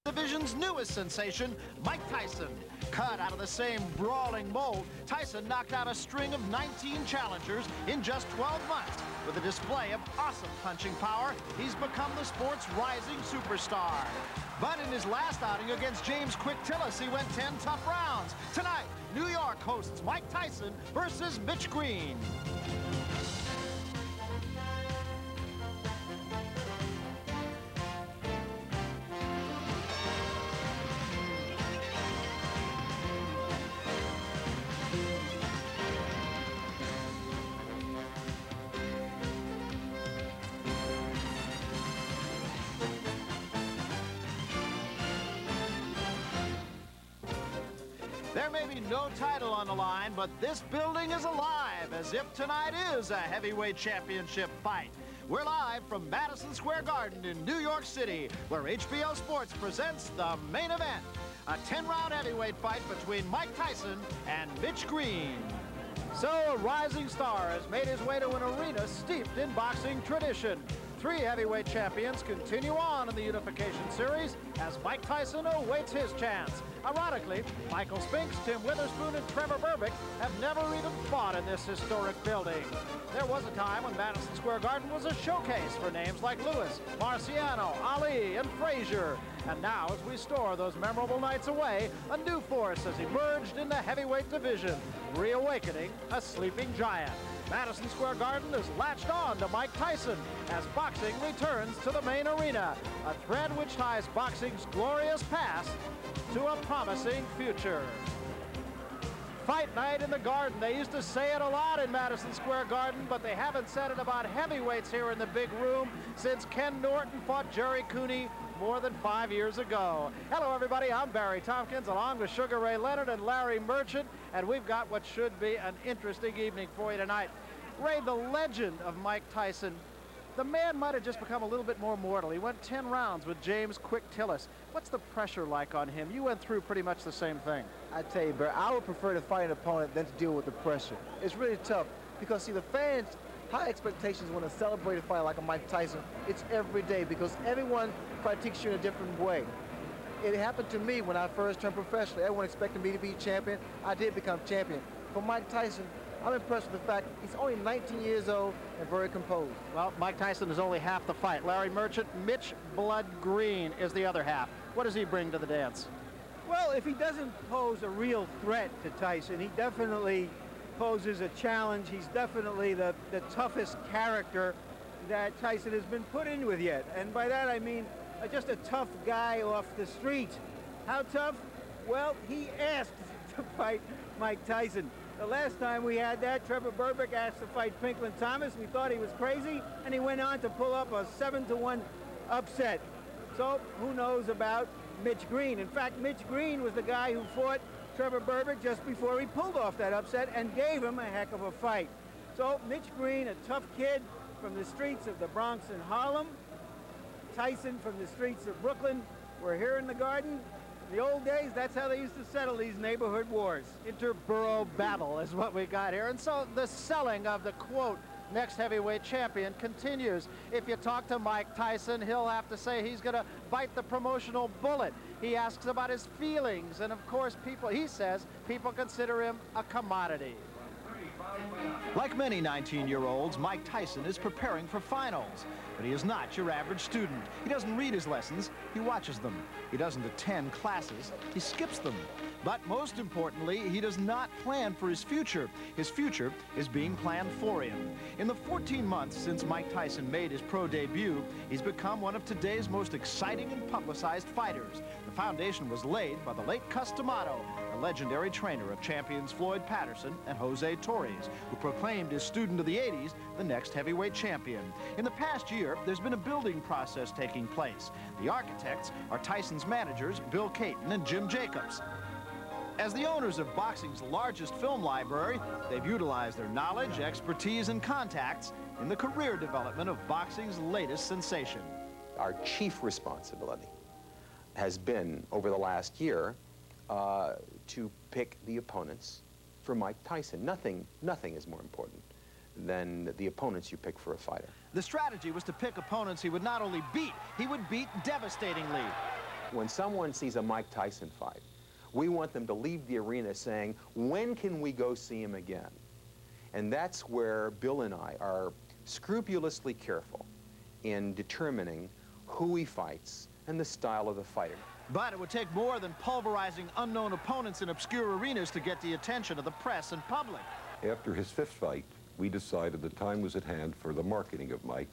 Division's newest sensation, Mike Tyson. Cut out of the same brawling mold, Tyson knocked out a string of 19 challengers in just 12 months. With a display of awesome punching power, he's become the sport's rising superstar. But in his last outing against James Quick Tillis, he went 10 tough rounds. Tonight, New York hosts Mike Tyson versus Mitch Green. There may be no title on the line, but this building is alive, as if tonight is a heavyweight championship fight. We're live from Madison Square Garden in New York City, where HBO Sports presents the main event, a 10-round heavyweight fight between Mike Tyson and Mitch Green. So a rising star has made his way to an arena steeped in boxing tradition. 3 heavyweight champions continue on in the Unification Series as Mike Tyson awaits his chance. Ironically, Michael Spinks, Tim Witherspoon, and Trevor Berbick have never even fought in this historic building. There was a time when Madison Square Garden was a showcase for names like Lewis, Marciano, Ali, and Frazier. And now, as we store those memorable nights away, a new force has emerged in the heavyweight division, reawakening a sleeping giant. Madison Square Garden is latched on to Mike Tyson as boxing returns to the main arena, a thread which ties boxing's glorious past to a promising future. Fight night in the Garden. They used to say it a lot in Madison Square Garden, but they haven't said it about heavyweights here in the big room since Ken Norton fought Jerry Cooney more than 5 years ago. Hello, everybody. I'm Barry Tompkins, along with Sugar Ray Leonard and Larry Merchant, and we've got what should be an interesting evening for you tonight. Ray, the legend of Mike Tyson, the man might have just become a little bit more mortal. He went 10 rounds with James Quick Tillis. What's the pressure like on him? You went through pretty much the same thing. I tell you, Barry, I would prefer to fight an opponent than to deal with the pressure. It's really tough because, see, the fans' high expectations when a celebrated fighter like a Mike Tyson, it's every day because everyone critiques you in a different way. It happened to me when I first turned professional. Everyone expected me to be champion. I did become champion. For Mike Tyson, I'm impressed with the fact he's only 19 years old and very composed. Well, Mike Tyson is only half the fight. Larry Merchant, Mitch Blood Green is the other half. What does he bring to the dance? Well, if he doesn't pose a real threat to Tyson, he definitely poses a challenge. He's definitely the toughest character that Tyson has been put in with yet. And by that I mean just a tough guy off the street. How tough? Well, he asked to fight Mike Tyson. The last time we had that, Trevor Berbick asked to fight Pinklin Thomas. We thought he was crazy, and he went on to pull up a 7-1 upset. So who knows about Mitch Green? In fact, Mitch Green was the guy who fought Trevor Berbick just before he pulled off that upset and gave him a heck of a fight. So Mitch Green, a tough kid from the streets of the Bronx and Harlem. Tyson from the streets of Brooklyn. We're here in the Garden. In the old days, that's how they used to settle these neighborhood wars. Interborough battle is what we got here. And so the selling of the, quote, next heavyweight champion continues. If you talk to Mike Tyson, he'll have to say he's going to bite the promotional bullet. He asks about his feelings. And, of course, he says people consider him a commodity. Like many 19-year-olds, Mike Tyson is preparing for finals. But he is not your average student. He doesn't read his lessons, he watches them. He doesn't attend classes, he skips them. But most importantly, he does not plan for his future. His future is being planned for him. In the 14 months since Mike Tyson made his pro debut, he's become one of today's most exciting and publicized fighters. The foundation was laid by the late Cus D'Amato, the legendary trainer of champions Floyd Patterson and Jose Torres, who proclaimed his student of the 80s the next heavyweight champion. In the past year, there's been a building process taking place. The architects are Tyson's managers, Bill Caton and Jim Jacobs. As the owners of boxing's largest film library, they've utilized their knowledge, expertise, and contacts in the career development of boxing's latest sensation. Our chief responsibility has been, over the last year, to pick the opponents for Mike Tyson. Nothing is more important than the opponents you pick for a fighter. The strategy was to pick opponents he would not only beat, he would beat devastatingly. When someone sees a Mike Tyson fight, we want them to leave the arena saying, when can we go see him again? And that's where Bill and I are scrupulously careful in determining who he fights and the style of the fighter. But it would take more than pulverizing unknown opponents in obscure arenas to get the attention of the press and public. After his 5th fight, we decided the time was at hand for the marketing of Mike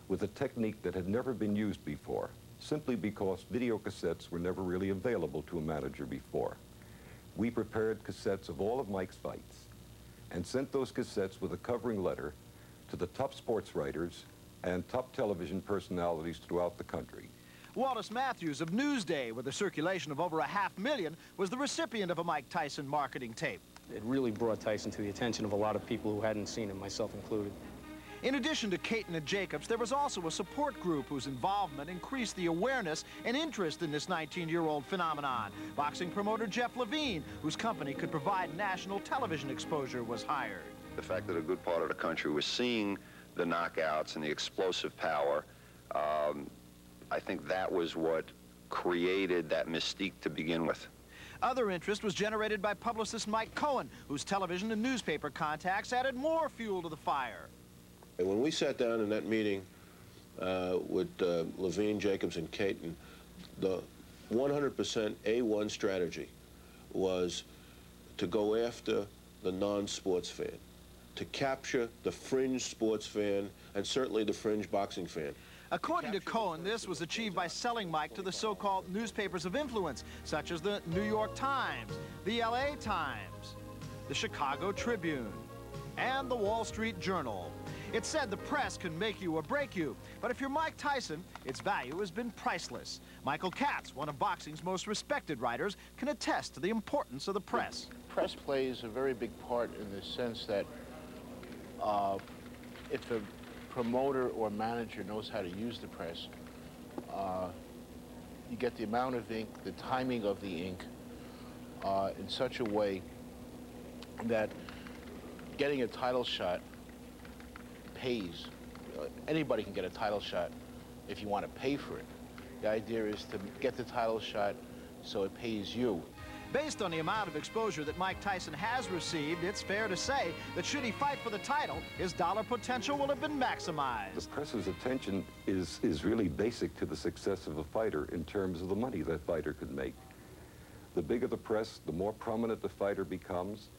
with a technique that had never been used before, simply because video cassettes were never really available to a manager before. We prepared cassettes of all of Mike's fights and sent those cassettes with a covering letter to the top sports writers and top television personalities throughout the country. Wallace Matthews of Newsday, with a circulation of over 500,000, was the recipient of a Mike Tyson marketing tape. It really brought Tyson to the attention of a lot of people who hadn't seen him, myself included. In addition to Caton and Jacobs, there was also a support group whose involvement increased the awareness and interest in this 19-year-old phenomenon. Boxing promoter Jeff Levine, whose company could provide national television exposure, was hired. The fact that a good part of the country was seeing the knockouts and the explosive power, I think that was what created that mystique to begin with. Other interest was generated by publicist Mike Cohen, whose television and newspaper contacts added more fuel to the fire. And when we sat down in that meeting with Levine, Jacobs, and Caton, the 100% A1 strategy was to go after the non-sports fan, to capture the fringe sports fan, and certainly the fringe boxing fan. According to Cohen, this was achieved by selling Mike to the so-called newspapers of influence, such as the New York Times, the LA Times, the Chicago Tribune, and the Wall Street Journal. It said the press can make you or break you, but if you're Mike Tyson, its value has been priceless. Michael Katz, one of boxing's most respected writers, can attest to the importance of the press. The press plays a very big part in the sense that if a promoter or manager knows how to use the press, you get the amount of ink, the timing of the ink, in such a way that getting a title shot pays. Anybody can get a title shot if you want to pay for it. The idea is to get the title shot so it pays you. Based on the amount of exposure that Mike Tyson has received, it's fair to say that should he fight for the title, his dollar potential will have been maximized. The press's attention is really basic to the success of a fighter in terms of the money that fighter could make. The bigger the press, the more prominent the fighter becomes,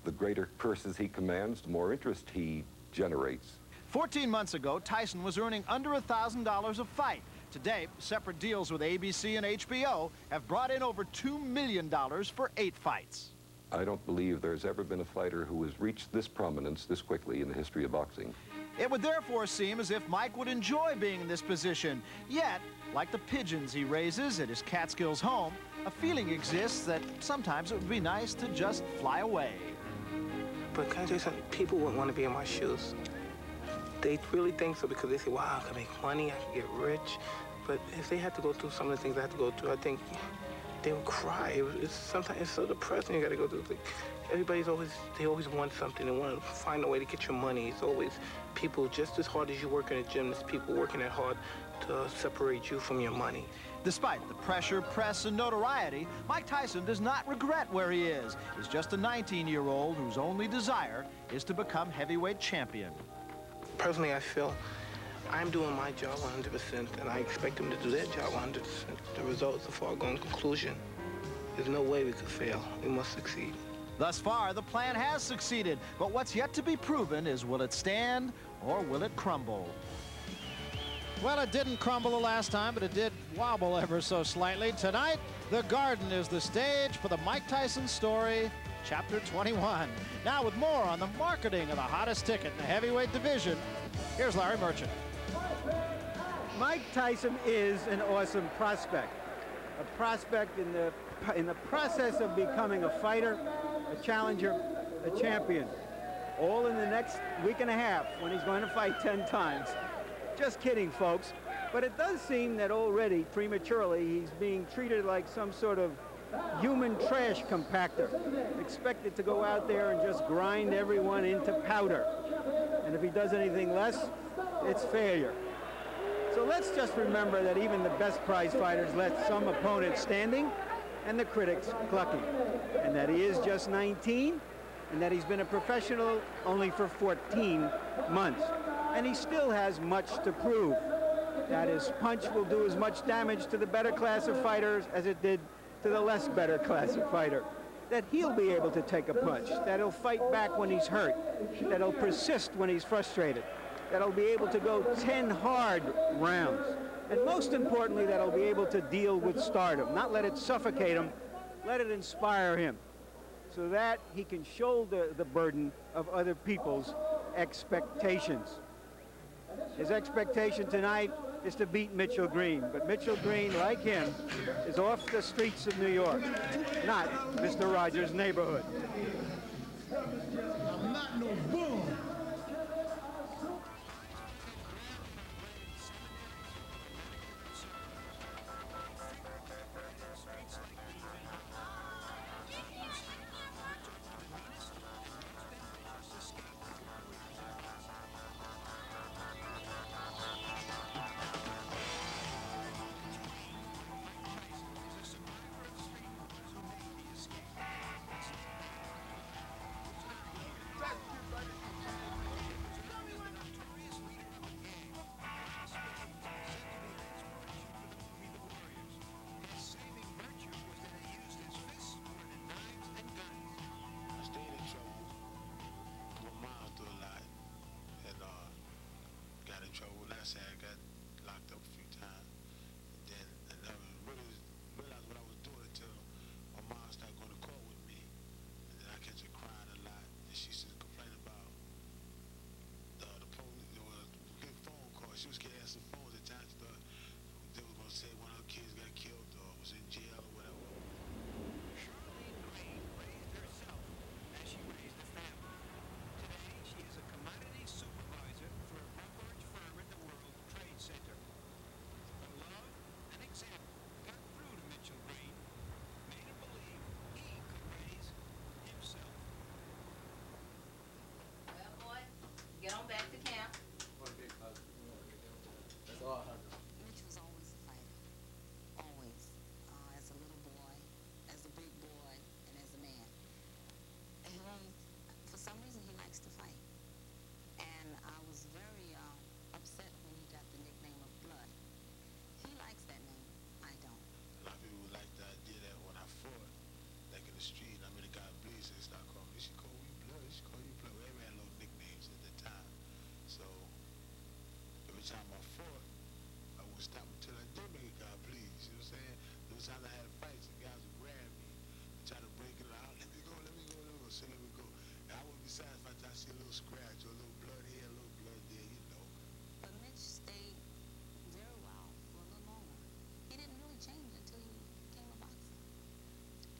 the greater purses he commands, the more interest he generates. 14 months ago, Tyson was earning under $1,000 a fight. Today, separate deals with ABC and HBO have brought in over $2 million for 8 fights. I don't believe there's ever been a fighter who has reached this prominence this quickly in the history of boxing. It would therefore seem as if Mike would enjoy being in this position. Yet, like the pigeons he raises at his Catskills home, a feeling exists that sometimes it would be nice to just fly away. But can I tell you something? People wouldn't want to be in my shoes. They really think so because they say, wow, I can make money, I can get rich. But if they had to go through some of the things I had to go through, I think they would cry. Sometimes it's so depressing you got to go through. They always want something. They want to find a way to get your money. It's always people just as hard as you work in a gym, there's people working that hard to separate you from your money. Despite the pressure, press, and notoriety, Mike Tyson does not regret where he is. He's just a 19-year-old whose only desire is to become heavyweight champion. Personally, I feel I'm doing my job 100%, and I expect them to do their job 100%. The result is a foregone conclusion. There's no way we could fail. We must succeed. Thus far, the plan has succeeded, but what's yet to be proven is will it stand or will it crumble? Well, it didn't crumble the last time, but it did wobble ever so slightly. Tonight, the Garden is the stage for the Mike Tyson story, Chapter 21. Now, with more on the marketing of the hottest ticket in the heavyweight division, here's Larry Merchant. Mike Tyson is an awesome prospect. A prospect in the process of becoming a fighter, a challenger, a champion. All in the next week and a half when he's going to fight 10 times. Just kidding, folks. But it does seem that already, prematurely, he's being treated like some sort of human trash compactor, expected to go out there and just grind everyone into powder. And if he does anything less, it's failure. So let's just remember that even the best prize fighters let some opponents standing and the critics clucking, and that he is just 19, and that he's been a professional only for 14 months. And he still has much to prove. That his punch will do as much damage to the better class of fighters as it did to the less better class of fighter. That he'll be able to take a punch, that he'll fight back when he's hurt, that he'll persist when he's frustrated, that he'll be able to go 10 hard rounds, and most importantly, that he'll be able to deal with stardom, not let it suffocate him, let it inspire him, so that he can shoulder the burden of other people's expectations. His expectation tonight is to beat Mitchell Green, but Mitchell Green, like him, is off the streets of New York, not Mr. Rogers' neighborhood. I'm not no bull. She was getting some phones at times. They were going to say one of her kids got killed or was in jail or whatever. Charlene Green raised herself as she raised a family. Today, she is a commodity supervisor for a brokerage firm in the World Trade Center. Her love and example got through to Mitchell Green, made him believe he could raise himself. Well, boy, get on back to camp. Mitch was always a fighter, always, as a little boy, as a big boy, and as a man. For some reason, he likes to fight. And I was very upset when he got the nickname of Blood. He likes that name. I don't. A lot of people like the idea that when I fought, like in the street, I mean, the guy bleeds, they start calling me, she call you Blood, she call you Blood. Everybody had little nicknames at the time. So every time I fought, I would stop until I did make a guy bleed. You know what I'm saying? Those times I had fights, the guys would grab me and try to break it out. Let me go, let me go, let me go. Say, let me go. And I wouldn't be satisfied until I see a little scratch or a little blood here, a little blood there, you know. But Mitch stayed very well for a little longer. He didn't really change until he became a boxer.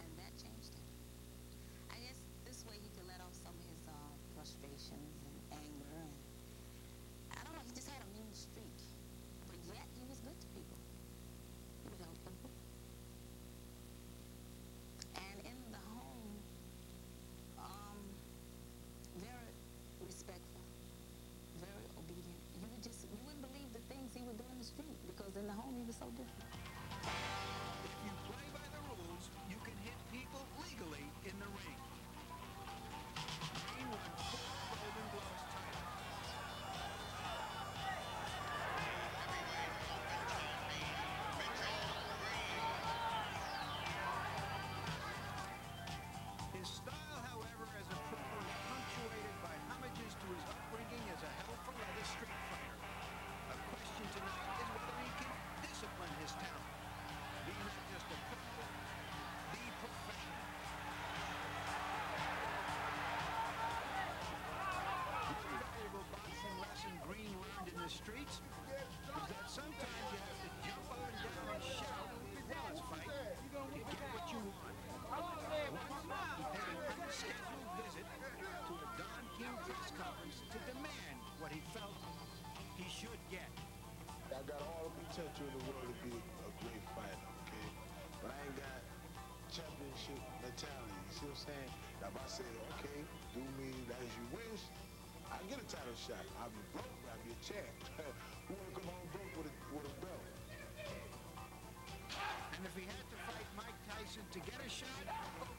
And that changed him. I guess this way he could let off some of his frustrations and anger. And I don't know, he just had a mean streak. But yet he was good to people. He would help people. And in the home, very respectful, very obedient. You wouldn't believe the things he would do in the street because in the home he was so different. If you play by the rules, you can hit people legally in the ring. Green won 4 Golden Gloves titles. His style, however, as a pro is punctuated by homages to his upbringing as a hell-for-leather street fighter. A question tonight is whether he can discipline his talent. Be not just a pro, be professional. One valuable boxing lesson Green learned in the streets is that sometimes you have to jump up and down and shout as well as fight to get what you want. Once he paid an unscheduled visit to a Don King press conference to demand what he felt he should get. I got all the potential in the world to be a great fighter, okay? But I ain't got championship mentality, you see what I'm saying? Now if I say, okay, do me as you wish, I get a title shot. I'll be broke, but I'll be a champ. Who wanna come home broke with Tyson to get a shot?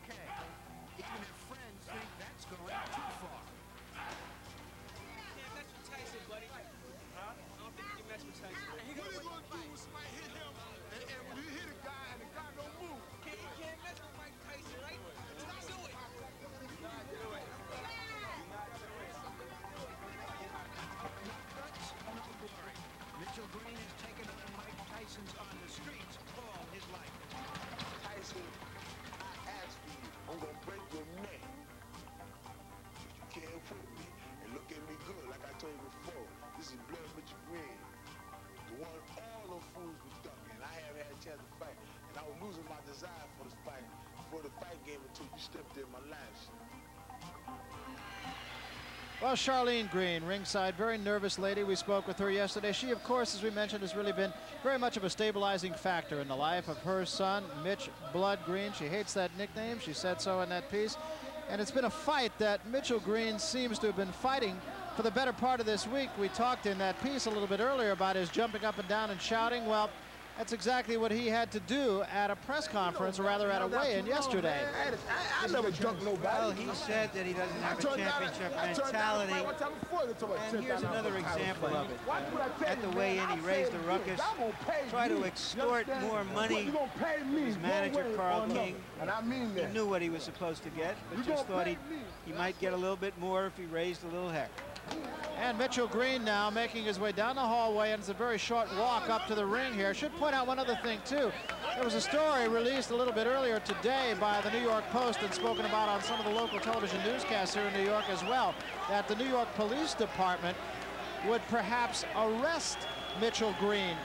Okay. Even if friends think that's going too far. Can't mess with Tyson, buddy. Huh? I don't think you can mess with Tyson. What are you gonna do when somebody hit him, and when you hit a guy and the guy don't move? You can't mess with Mike Tyson, right? Do not do it. No glory. Mitchell Green has taken on Mike Tyson's on the streets all his life. Tyson, I asked for you. I'm gonna break your neck. You can't whip me and look at me good, like I told you before. This is Blood Mitchell Green. The one all those fools were ducking. I haven't had a chance to fight. And I was losing my desire for this fight, for the fight game until you stepped in my life. Well, Charlene Green, ringside, very nervous lady. We spoke with her yesterday. She, of course, as we mentioned, has really been very much of a stabilizing factor in the life of her son, Mitch Blood Green. She hates that nickname. She said so in that piece. And it's been a fight that Mitchell Green seems to have been fighting for the better part of this week. We talked in that piece a little bit earlier about his jumping up and down and shouting. Well, that's exactly what he had to do at a press conference, or rather at a weigh-in yesterday. I never jumped nobody. Well, he said that he doesn't have a championship mentality. And here's another example of it. At the weigh-in, he raised a ruckus, tried to extort more money. His manager, Carl King, he knew what he was supposed to get, but just thought he might get a little bit more if he raised a little heck. And Mitchell Green now making his way down the hallway, and it's a very short walk up to the ring here. I should point out one other thing, too. There was a story released a little bit earlier today by the New York Post and spoken about on some of the local television newscasts here in New York as well, that the New York Police Department would perhaps arrest Mitchell Green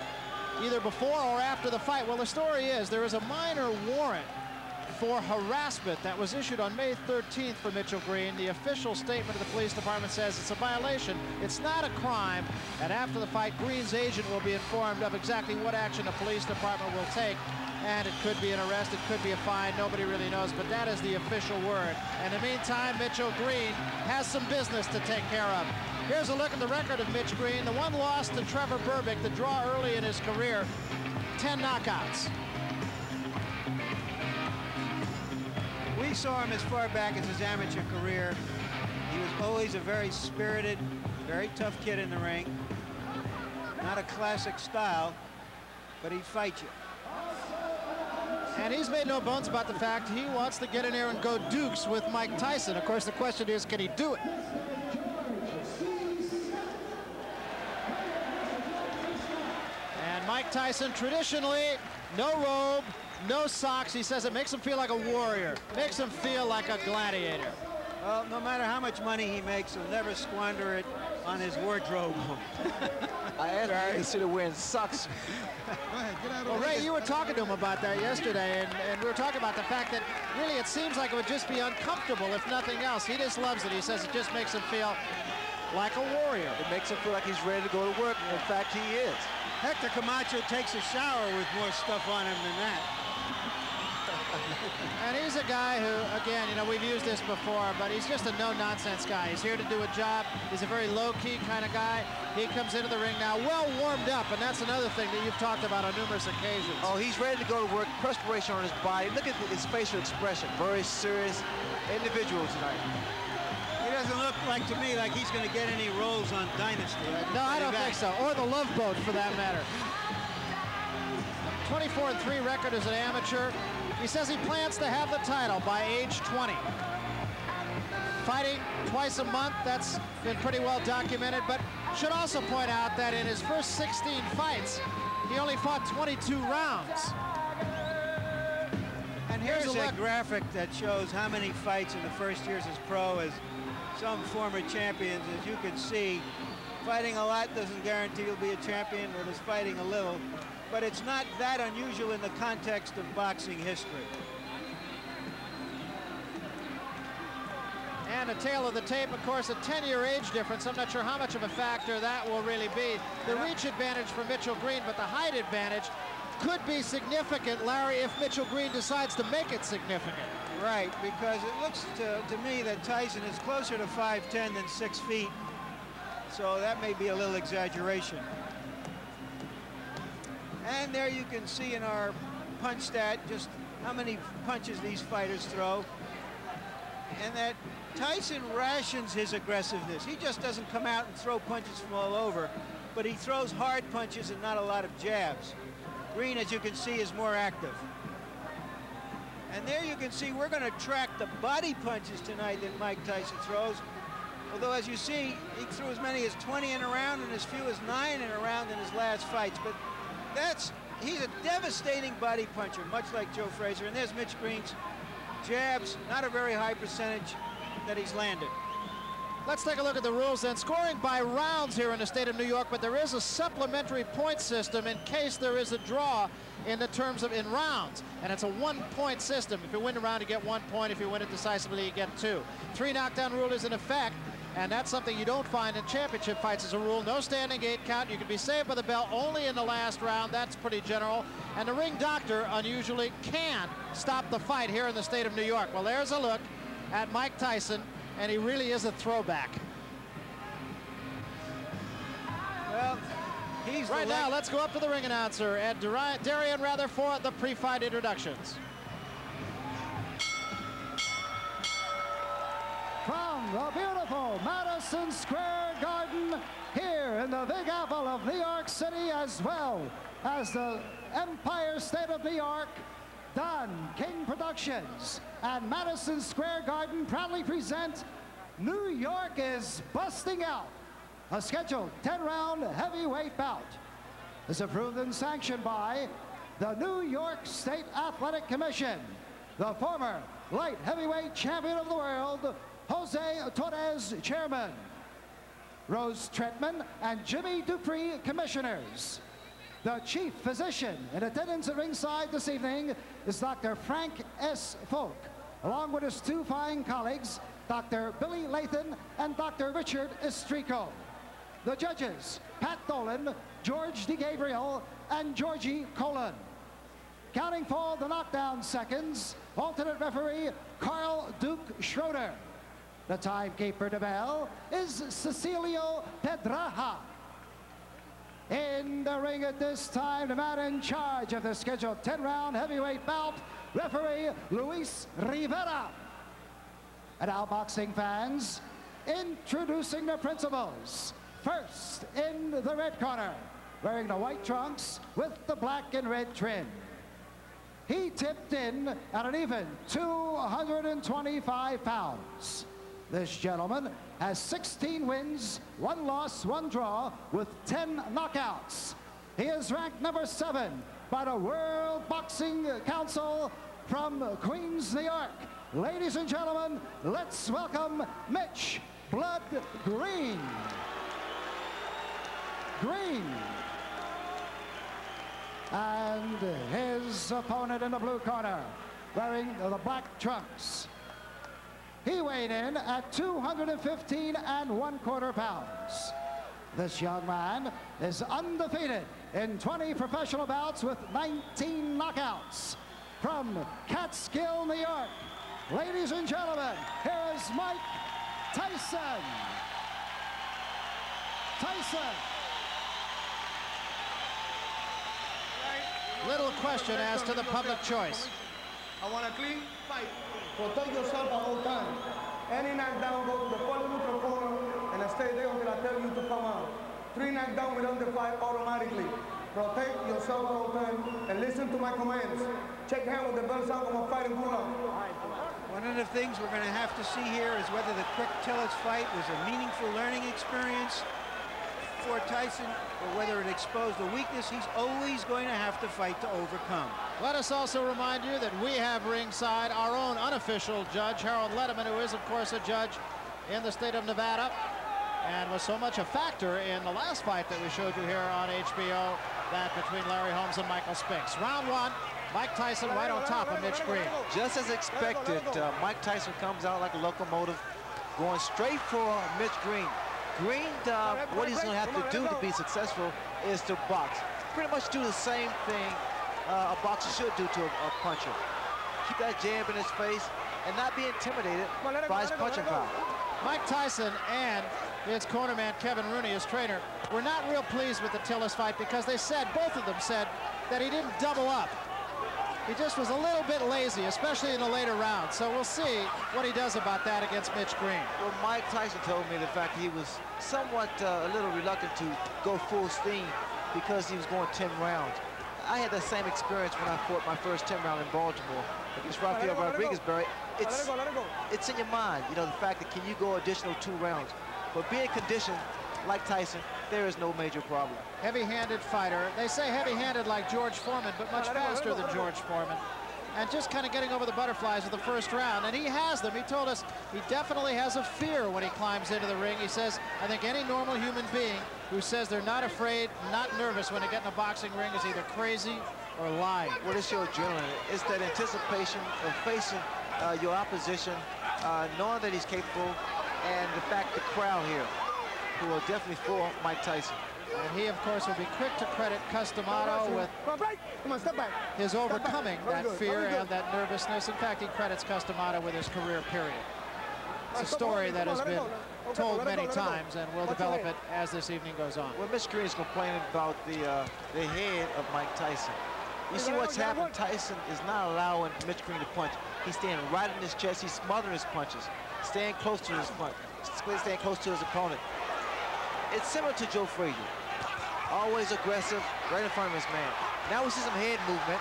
either before or after the fight. Well, the story is there is a minor warrant for harassment that was issued on May 13th for Mitchell Green. The official statement of the police department says it's a violation. It's not a crime. And after the fight, Green's agent will be informed of exactly what action the police department will take. And it could be an arrest, it could be a fine, nobody really knows, but that is the official word. In the meantime, Mitchell Green has some business to take care of. Here's a look at the record of Mitch Green. The one loss to Trevor Berbick, the draw early in his career, 10 knockouts. We saw him as far back as his amateur career. He was always a very spirited, very tough kid in the ring. Not a classic style, but he'd fight you. And he's made no bones about the fact he wants to get in there and go dukes with Mike Tyson. Of course, the question is, can he do it? And Mike Tyson, traditionally, no robe, no socks. He says it makes him feel like a warrior, makes him feel like a gladiator. Well, no matter how much money he makes, he'll never squander it on his wardrobe. I asked him to consider wearing socks. Well, Ray, you were talking to him about that yesterday, and we were talking about the fact that really it seems like it would just be uncomfortable if nothing else. He just loves it. He says it just makes him feel like a warrior. It makes him feel like he's ready to go to work. In fact, he is. Hector Camacho takes a shower with more stuff on him than that. And he's a guy who, again, you know, we've used this before, but he's just a no-nonsense guy. He's here to do a job. He's a very low-key kind of guy. He comes into the ring now well warmed up, and that's another thing that you've talked about on numerous occasions. Oh, he's ready to go to work. Perspiration on his body. Look at his facial expression. Very serious individual tonight. He doesn't look like, to me, like he's going to get any roles on Dynasty. No, I don't think so. Or the Love Boat, for that matter. 24-3 record as an amateur. He says he plans to have the title by age 20. Fighting twice a month, that's been pretty well documented, but should also point out that in his first 16 fights, he only fought 22 rounds. And here's a graphic that shows how many fights in the first years as pro as some former champions. As you can see, fighting a lot doesn't guarantee he'll be a champion, but is fighting a little. But it's not that unusual in the context of boxing history. And a tail of the tape, of course, a 10-year age difference. I'm not sure how much of a factor that will really be. The reach advantage for Mitchell Green, but the height advantage could be significant, Larry, if Mitchell Green decides to make it significant. Right, because it looks to me that Tyson is closer to 5'10" than 6 feet. So that may be a little exaggeration. And there you can see in our punch stat just how many punches these fighters throw, and that Tyson rations his aggressiveness. He just doesn't come out and throw punches from all over, but he throws hard punches and not a lot of jabs. Green, as you can see, is more active. And there you can see we're going to track the body punches tonight that Mike Tyson throws. Although, as you see, he threw as many as 20 in a round and as few as 9 in a round in his last fights. But he's a devastating body puncher, much like Joe Frazier. And there's Mitch Green's jabs, not a very high percentage that he's landed. Let's take a look at the rules then. Scoring by rounds here in the state of New York, but there is a supplementary point system in case there is a draw in the terms of in rounds. And it's a 1-point system. If you win a round, you get 1 point. If you win it decisively, you get 2. 3 knockdown rule is in effect, and that's something you don't find in championship fights as a rule. No standing 8 count. You can be saved by the bell only in the last round. That's pretty general. And the ring doctor unusually can stop the fight here in the state of New York. Well, there's a look at Mike Tyson, and he really is a throwback. Well, he's right now. Let's go up to the ring announcer, Ed Darian, rather, for the pre-fight introductions. From the beautiful Madison Square Garden here in the Big Apple of New York City, as well as the Empire State of New York, Don King Productions and Madison Square Garden proudly present New York is Busting Out, a scheduled 10-round heavyweight bout. Is approved and sanctioned by the New York State Athletic Commission, the former light heavyweight champion of the world, Jose Torres, chairman, Rose Tretman and Jimmy Dupree, commissioners. The chief physician in attendance at ringside this evening is Dr. Frank S. Folk, along with his 2 fine colleagues, Dr. Billy Lathan and Dr. Richard Estrico. The judges, Pat Dolan, George DeGabriel, and Georgie Colon. Counting for the knockdown seconds, alternate referee Carl Duke Schroeder. The timekeeper to bell is Cecilio Pedraja. In the ring at this time, the man in charge of the scheduled 10-round heavyweight bout, referee Luis Rivera. And now, boxing fans, introducing the principals. First, in the red corner, wearing the white trunks with the black and red trim. He tipped in at an even 225 pounds. This gentleman has 16 wins, 1 loss, 1 draw, with 10 knockouts. He is ranked number 7 by the World Boxing Council from Queens, New York. Ladies and gentlemen, let's welcome Mitch Blood Green. And his opponent in the blue corner, wearing the black trunks. He weighed in at 215 1/4 pounds. This young man is undefeated in 20 professional bouts with 19 knockouts. From Catskill, New York, ladies and gentlemen, here is Mike Tyson. Little question as to the public choice. I want a clean fight. Protect yourself at all times. Any knockdown, go to the follow neutral corner and stay there until I tell you to come out. 3 knockdown without the fight automatically. Protect yourself at all times and listen to my commands. Check hand with the bell sound of a fighting bulldog. One of the things we're going to have to see here is whether the Quick Tillage fight was a meaningful learning experience for Tyson, or whether it exposed a weakness he's always going to have to fight to overcome. Let us also remind you that we have ringside our own unofficial judge, Harold Letterman, who is, of course, a judge in the state of Nevada and was so much a factor in the last fight that we showed you here on HBO, that between Larry Holmes and Michael Spinks. Round 1, Mike Tyson right on top of Mitch Green. Just as expected, Mike Tyson comes out like a locomotive, going straight for Mitch Green. Green, what he's going to have to do to be successful is to box. Pretty much do the same thing a boxer should do to a puncher. Keep that jab in his face and not be intimidated by his punching power. Mike Tyson and his cornerman Kevin Rooney, his trainer, were not real pleased with the Tillis fight because they said, both of them said, that he didn't double up. He just was a little bit lazy, especially in the later rounds. So we'll see what he does about that against Mitch Green. Well, Mike Tyson told me the fact he was somewhat a little reluctant to go full steam because he was going 10 rounds. I had that same experience when I fought my first 10 round in Baltimore against Rafael Rodriguez, Barry. It's in your mind, you know, the fact that can you go additional 2 rounds. But being conditioned like Tyson, there is no major problem. Heavy-handed fighter. They say heavy-handed like George Foreman, but much faster than George Foreman. And just kind of getting over the butterflies of the first round. And he has them. He told us he definitely has a fear when he climbs into the ring. He says, I think any normal human being who says they're not afraid, not nervous when they get in a boxing ring is either crazy or lying. Well, it's your adrenaline. It's that anticipation of facing your opposition, knowing that he's capable, and the fact the crowd here who are definitely for Mike Tyson. And he, of course, will be quick to credit Customato with his overcoming that fear and that nervousness. In fact, he credits Customato with his career period. It's a story that has been told many times, and we'll develop it as this evening goes on. Well, Mitch Green is complaining about the head of Mike Tyson. You see what's happened? Tyson is not allowing Mitch Green to punch. He's staying right in his chest. He's smothering his punches, staying close to his punch, staying close to his opponent. It's similar to Joe Frazier. Always aggressive, right in front of his man. Now we see some head movement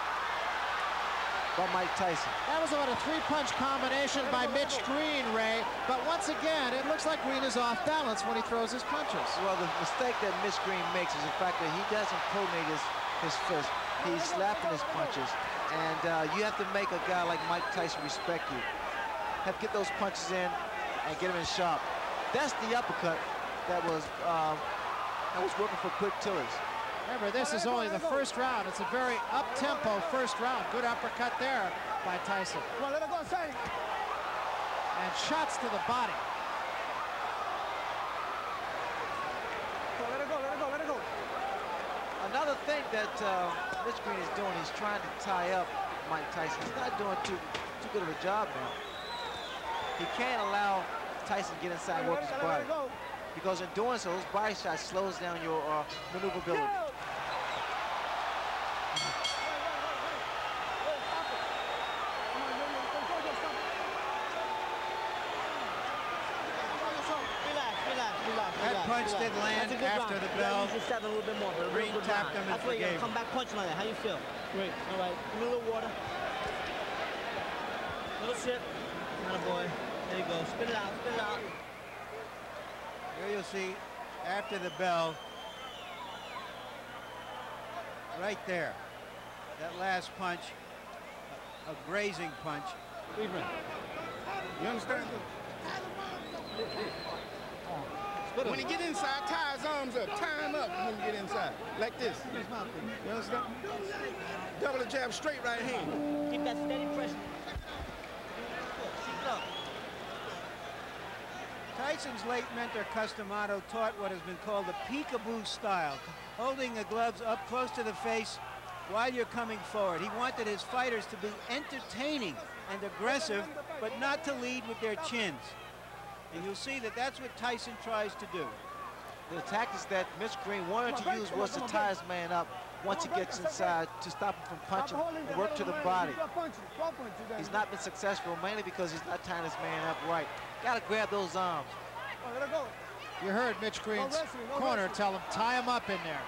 by Mike Tyson. That was about a 3-punch combination by Mitch Green, Ray. But once again, it looks like Green is off balance when he throws his punches. Well, the mistake that Mitch Green makes is the fact that he doesn't coordinate his fist. He's slapping his punches. And you have to make a guy like Mike Tyson respect you. Have to get those punches in and get him in sharp. That's the uppercut that was working for Quick Tillers. Remember, this is only the first round. It's a very up-tempo first round. Good uppercut there by Tyson. And shots to the body. Another thing that Mitch Green is doing, he's trying to tie up Mike Tyson. He's not doing too good of a job now. He can't allow Tyson to get inside and work his body, because in doing so, his body shot slows down your maneuverability. That punch did land after the bell. Just a little bit more, but Green tapped him and forgave him. Come back punching like that. How you feel? Great. All right. Give me a little water. Little sip. Atta boy. There you go. Spit it out. Spit it out. Here you'll see, after the bell, right there, that last punch, a grazing punch. You understand? When he get inside, tie his arms up. Tie him up when you get inside. Like this. You understand? Double the jab, straight right hand. Keep that steady pressure. Keep it up. Tyson's late mentor, Customato, taught what has been called the peekaboo style, holding the gloves up close to the face while you're coming forward. He wanted his fighters to be entertaining and aggressive, but not to lead with their chins. And you'll see that that's what Tyson tries to do. The tactics that Mitch Green wanted to use was to tie his man up once he gets inside, to stop him from punching and work to the body. He's not been successful, mainly because he's not tying his man up right. Got to grab those arms. You heard Mitch Green's corner tell him, tie him up in there.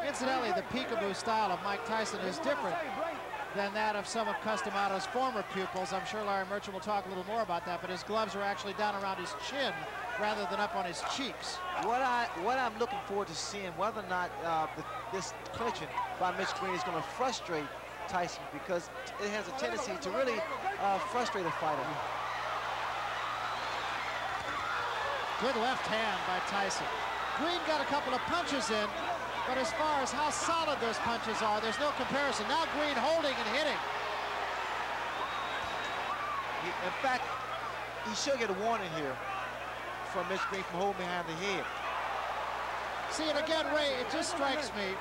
Incidentally, the peekaboo style of Mike Tyson is different than that of some of Customato's former pupils. I'm sure Larry Merchant will talk a little more about that, but his gloves are actually down around his chin rather than up on his cheeks. What I'm looking forward to seeing, whether or not this clinching by Mitch Green is going to frustrate Tyson, because it has a tendency to really frustrate a fighter. Good left hand by Tyson. Green got a couple of punches in, but as far as how solid those punches are, there's no comparison. Now Green holding and hitting. In fact, he should get a warning here from Mitch Green from holding behind the head. See, and again, Ray, it just strikes me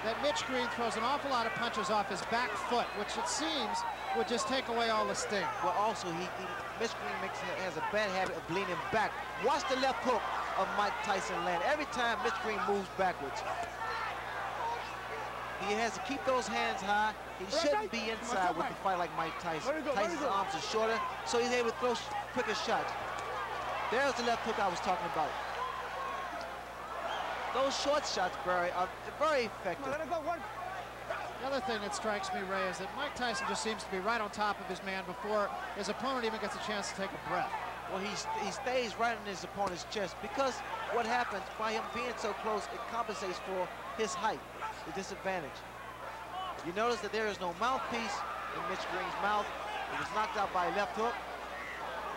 that Mitch Green throws an awful lot of punches off his back foot, which it seems would just take away all the sting. Well, also, Mitch Green has a bad habit of leaning back. Watch the left hook of Mike Tyson land. Every time Mitch Green moves backwards. He has to keep those hands high. He shouldn't be inside with a fight like Mike Tyson. Tyson's arms are shorter, so he's able to throw quicker shots. There's the left hook I was talking about. Those short shots, Barry, are very effective. The other thing that strikes me, Ray, is that Mike Tyson just seems to be right on top of his man before his opponent even gets a chance to take a breath. Well, he stays right in his opponent's chest because what happens by him being so close, it compensates for his height, the disadvantage. You notice that there is no mouthpiece in Mitch Green's mouth. He was knocked out by a left hook.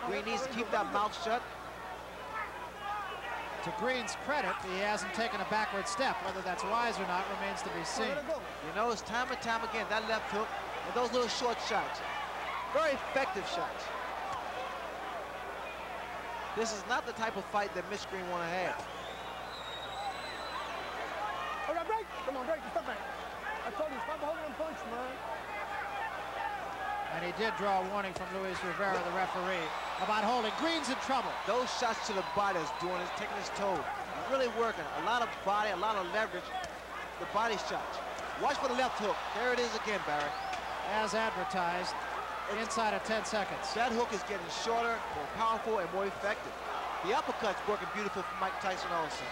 Green needs to keep that mouth shut. To Green's credit, he hasn't taken a backward step. Whether that's wise or not remains to be seen. You notice time and time again, that left hook and those little short shots. Very effective shots. This is not the type of fight that Mitch Green want to have. All right, break. Come on, break. Stop back. I told you, stop holding and punch, man. And he did draw a warning from Luis Rivera, the referee, about holding. Green's in trouble. Those shots to the body is doing is taking his toll. Really working. A lot of body, a lot of leverage. The body shots. Watch for the left hook. There it is again, Barry. As advertised, inside of 10 seconds. That hook is getting shorter, more powerful, and more effective. The uppercut's working beautiful for Mike Tyson also.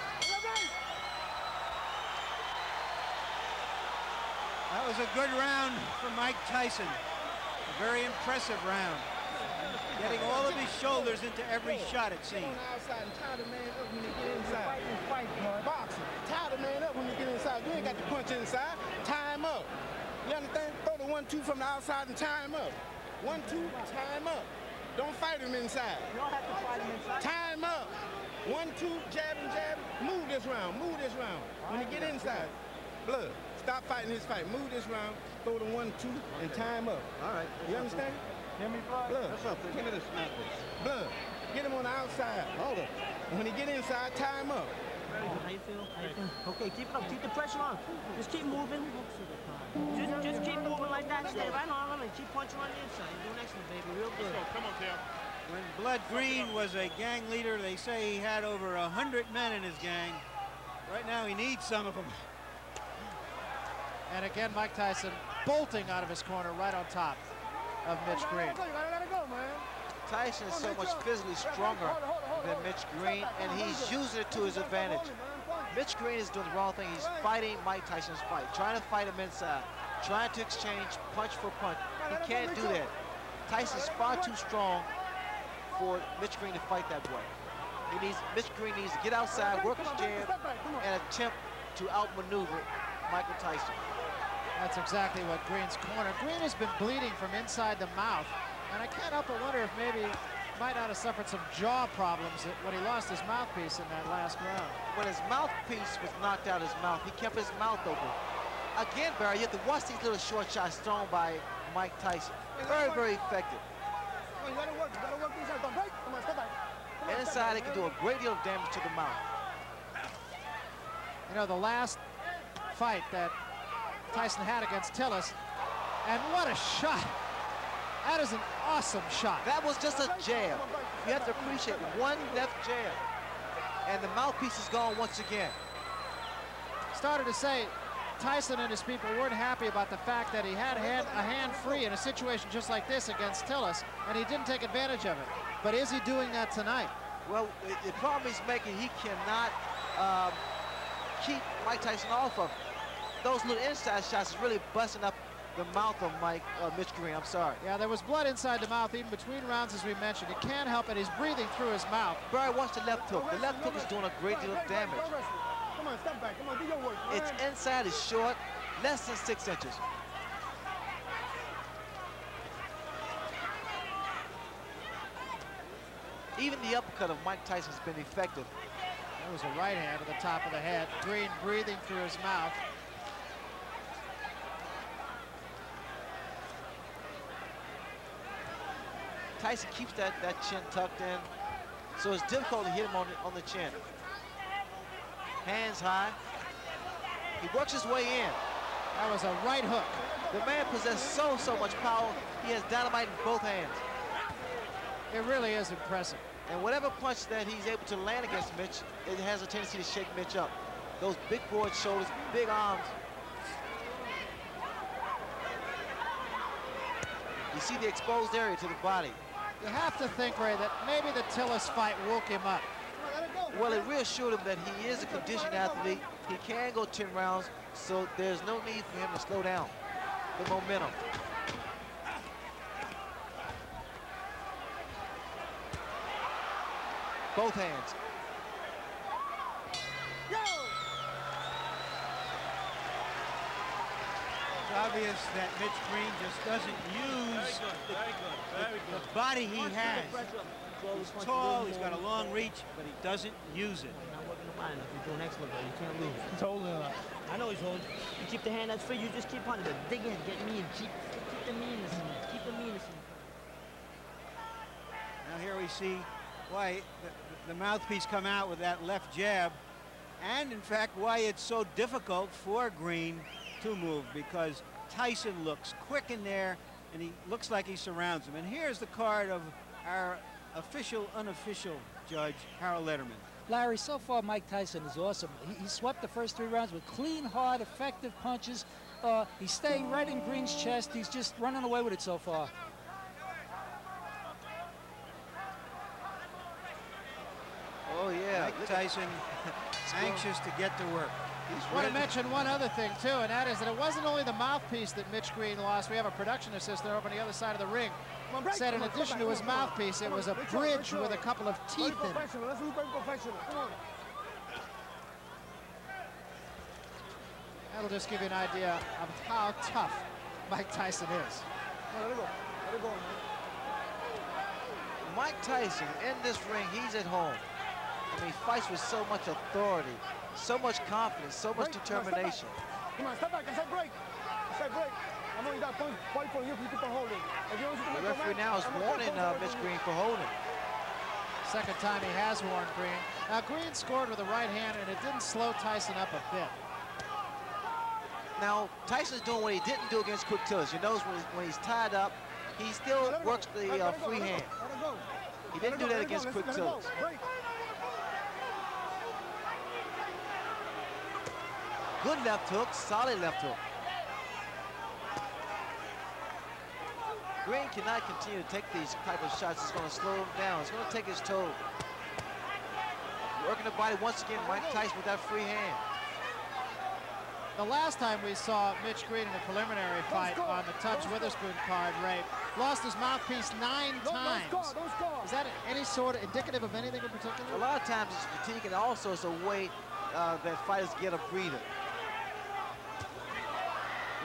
That was a good round for Mike Tyson. A very impressive round. Getting all of his shoulders into every shot, it seemed. Get on the outside and tie the man up when you get inside. Boxing. Tie the man up when you get inside. You ain't got to punch inside. Tie him up. You understand? Throw the 1-2 from the outside and tie him up. 1-2, tie him up. Don't fight him inside. You don't have to fight him inside. Tie him up. 1-2, jab and jab. Move this round. Move this round. When you get inside, Blood, stop fighting his fight. Move this round. Throw the 1-2 and tie him up. All right. You understand? Hear me, Blood? What's up? Give me this snap, please. Blood, get him on the outside. Hold up. And when he get inside, tie him up. How you feel? How you feel? Okay, keep it up. Keep the pressure on. Just keep moving. Just keep moving like that. Stay right on him and keep punching on the inside. You're doing excellent, baby. Real good. Come on, Cam. When Blood Green was a gang leader, they say he had over 100 men in his gang. Right now, he needs some of them. And again, Mike Tyson bolting out of his corner right on top of Mitch Green. Tyson is so much physically stronger than Mitch Green, and he's using it to his advantage. Mitch Green is doing the wrong thing. He's fighting Mike Tyson's fight, trying to fight him inside, trying to exchange punch for punch. He can't do that. Tyson's far too strong for Mitch Green to fight that way. Mitch Green needs to get outside, work his jab, and attempt to outmaneuver Michael Tyson. That's exactly what Green's corner. Green has been bleeding from inside the mouth, and I can't help but wonder if maybe he might not have suffered some jaw problems when he lost his mouthpiece in that last round. When his mouthpiece was knocked out of his mouth, he kept his mouth open. Again, Barry, you have to watch these little short shots thrown by Mike Tyson. Very, very effective. You gotta work these shots. Don't break. Come on, step back. And inside, it can do a great deal of damage to the mouth. You know, the last fight that Tyson had against Tillis, and what a shot. That is an awesome shot. That was just a jab. You have to appreciate it. One left jab, and the mouthpiece is gone once again. Started to say Tyson and his people weren't happy about the fact that he had a hand free in a situation just like this against Tillis, and he didn't take advantage of it. But is he doing that tonight? Well, the problem he's making, he cannot keep Mike Tyson off of. Those little inside shots is really busting up the mouth of Mitch Green. I'm sorry. Yeah, there was blood inside the mouth even between rounds, as we mentioned. He can't help it. He's breathing through his mouth. Barry, watch the left hook. The left hook is doing a great deal of damage. Come on, step back. Come on, do your work. Its inside is short, less than 6 inches. Even the uppercut of Mike Tyson has been effective. There was a right hand to the top of the head. Green breathing through his mouth. Tyson keeps that chin tucked in, so it's difficult to hit him on the chin. Hands high. He works his way in. That was a right hook. The man possesses so much power. He has dynamite in both hands. It really is impressive. And whatever punch that he's able to land against Mitch, it has a tendency to shake Mitch up. Those big broad shoulders, big arms. You see the exposed area to the body. You have to think, Ray, that maybe the Tillis fight woke him up. Well, it reassured him that he is a conditioned athlete. He can go 10 rounds, so there's no need for him to slow down the momentum. Both hands. It's obvious that Mitch Green just doesn't use the body he has. He's tall, he's got a long reach, but he doesn't use it. Not working the body enough. He's doing excellent, though. You can't lose. He's holding it up. I know he's holding. You keep the hand that's free, you just keep punching. But dig in, get mean. Keep the meanness in you. Keep the meanness in you. Now here we see why the mouthpiece come out with that left jab, and in fact why it's so difficult for Green to move, because Tyson looks quick in there and he looks like he surrounds him. And here's the card of our official, unofficial judge, Harold Letterman. Larry, so far Mike Tyson is awesome. He swept the first 3 rounds with clean, hard, effective punches. He's staying right in Green's chest. He's just running away with it so far. Oh, yeah. Mike Tyson anxious to get to work. I want to mention one other thing, too, and that is that it wasn't only the mouthpiece that Mitch Green lost. We have a production assistant over on the other side of the ring. Said in addition to his mouthpiece, it was a bridge with a couple of teeth in it. That'll just give you an idea of how tough Mike Tyson is. Mike Tyson, in this ring, he's at home. I mean, he fights with so much authority, so much confidence, so much determination. Come on, step back. I said break. I said break. I know you got points for you if you keep on holding. The referee now is warning Mitch Green for holding. Second time he has warned Green. Now, Green scored with the right hand, and it didn't slow Tyson up a bit. Now, Tyson's doing what he didn't do against Quick Tillis. You notice when he's tied up, he still works the free hand. He didn't do that against Quick Tillis. Good left hook, solid left hook. Green cannot continue to take these type of shots. It's going to slow him down. It's going to take his toll. Working the body once again, Mike Tyson with that free hand. The last time we saw Mitch Green in a preliminary fight on the Tubbs-Witherspoon card, Ray, lost his mouthpiece 9 times. Is that any sort of indicative of anything in particular? A lot of times it's fatigue, and also it's a way that fighters get a breather.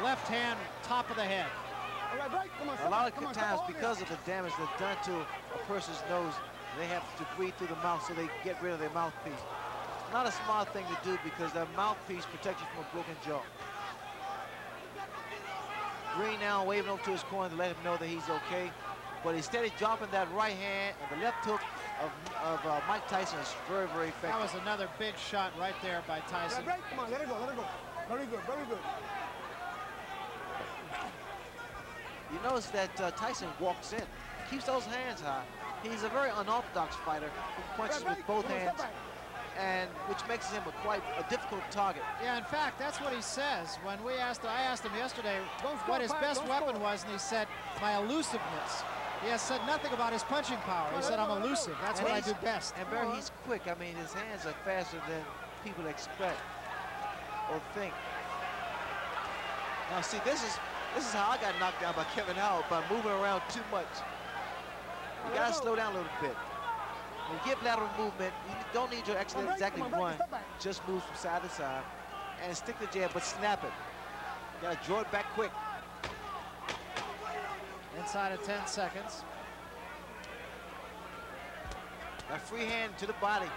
Left hand, top of the head. A lot of times, because of the damage that's done to a person's nose, they have to breathe through the mouth so they get rid of their mouthpiece. Not a smart thing to do, because that mouthpiece protects you from a broken jaw. Green now waving over to his corner to let him know that he's okay. But he's steady dropping that right hand, and the left hook of Mike Tyson is very, very effective. That was another big shot right there by Tyson. Come on, let it go, let it go. Very good, very good. You notice that Tyson walks in, keeps those hands high. He's a very unorthodox fighter who punches with both hands, and which makes him quite a difficult target. Yeah, in fact, that's what he says. When I asked him yesterday what his best weapon was, and he said, my elusiveness. He has said nothing about his punching power. He said, I'm elusive. That's what I do best. And Barry, he's quick. I mean, his hands are faster than people expect or think. Now, see, this is how I got knocked down by Kevin Howard, by moving around too much. You gotta slow down a little bit. When you get lateral movement, you don't need to actually exactly run. Just move from side to side and stick the jab, but snap it. You gotta draw it back quick. Inside of 10 seconds. That free hand to the body.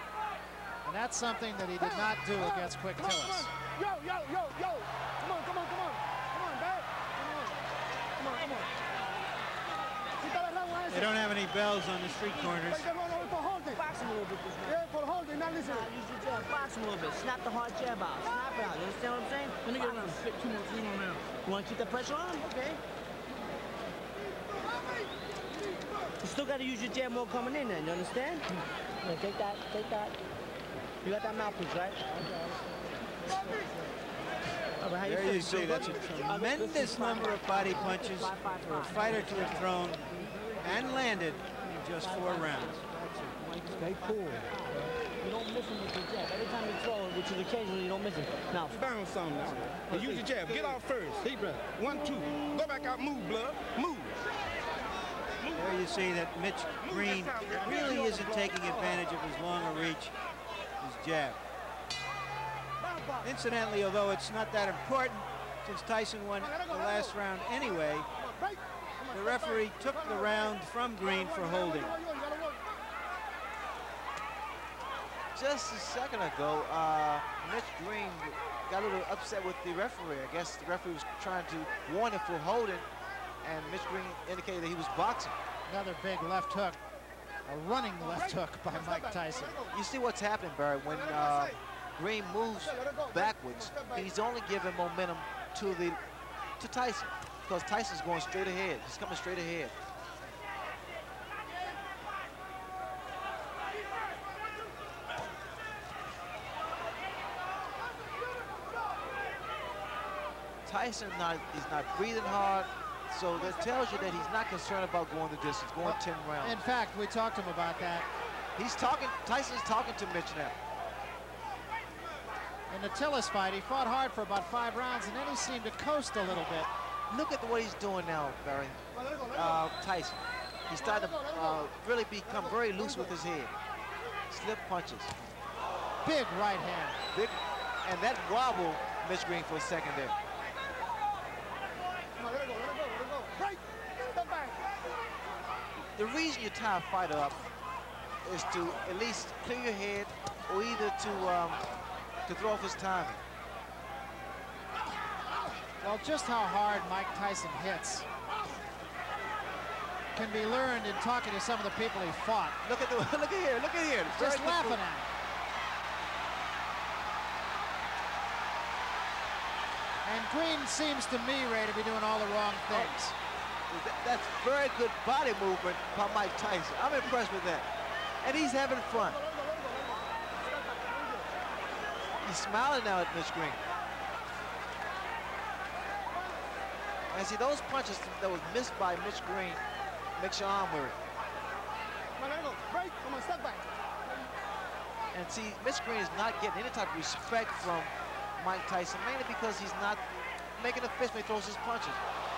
And that's something that he did not do against Quick Tillis. Yo, yo, yo, yo. Come on, come on, come on. Come on, Dad. Come on, come on. They don't have any bells on the street corners. Box him a little bit this Yeah, for holding, not listen. Use your jab, box him a little bit. Snap the hard jab out. Snap it out. You understand what I'm saying? Let me get around. 2 more rounds. You want to keep that pressure on? Okay. You still got to use your jab more coming in then, you understand? Yeah, take that, take that. You got that mouthpiece, right? There you see, that's a tremendous number of body punches for a fighter to have thrown and landed in just 4 rounds. Stay cool. You don't miss him with your jab. Every time you throw it, which is occasionally, you don't miss him. Now, bounce something now. And use your jab. Get off first. Deep breath. 1, 2. Go back out. Move, blood. Move. There you see that Mitch Green really isn't taking advantage of his longer reach, his jab. Incidentally, although it's not that important, since Tyson won the last round anyway, the referee took the round from Green for holding. Just a second ago, Mitch Green got a little upset with the referee. I guess the referee was trying to warn him for holding, and Mitch Green indicated that he was boxing. Another big left hook, a running left hook by Mike Tyson. You see what's happening, Barry, when Green moves backwards, he's only giving momentum to Tyson, because Tyson's going straight ahead. He's coming straight ahead. Tyson is not breathing hard, so that tells you that he's not concerned about going the distance, going 10 rounds. In fact, we talked to him about that. Tyson's talking to Mitch now. In the Tillis fight, he fought hard for about 5 rounds, and then he seemed to coast a little bit. Look at what he's doing now, Barry. Tyson. He's starting to really become very loose with his head. Slip punches. Big right hand. Big, and that wobbled Mitch Green for a second there. The reason you tie a fighter up is to at least clear your head, or either to throw off his timing. Well, just how hard Mike Tyson hits can be learned in talking to some of the people he fought. Look at here. Just laughing at him. And Green seems to me, Ray, to be doing all the wrong things. That's very good body movement by Mike Tyson. I'm impressed with that. And he's having fun. He's smiling now at Mitch Green. And see, those punches that was missed by Mitch Green makes your arm weary. And see, Mitch Green is not getting any type of respect from Mike Tyson, mainly because he's not making a fist when he throws his punches.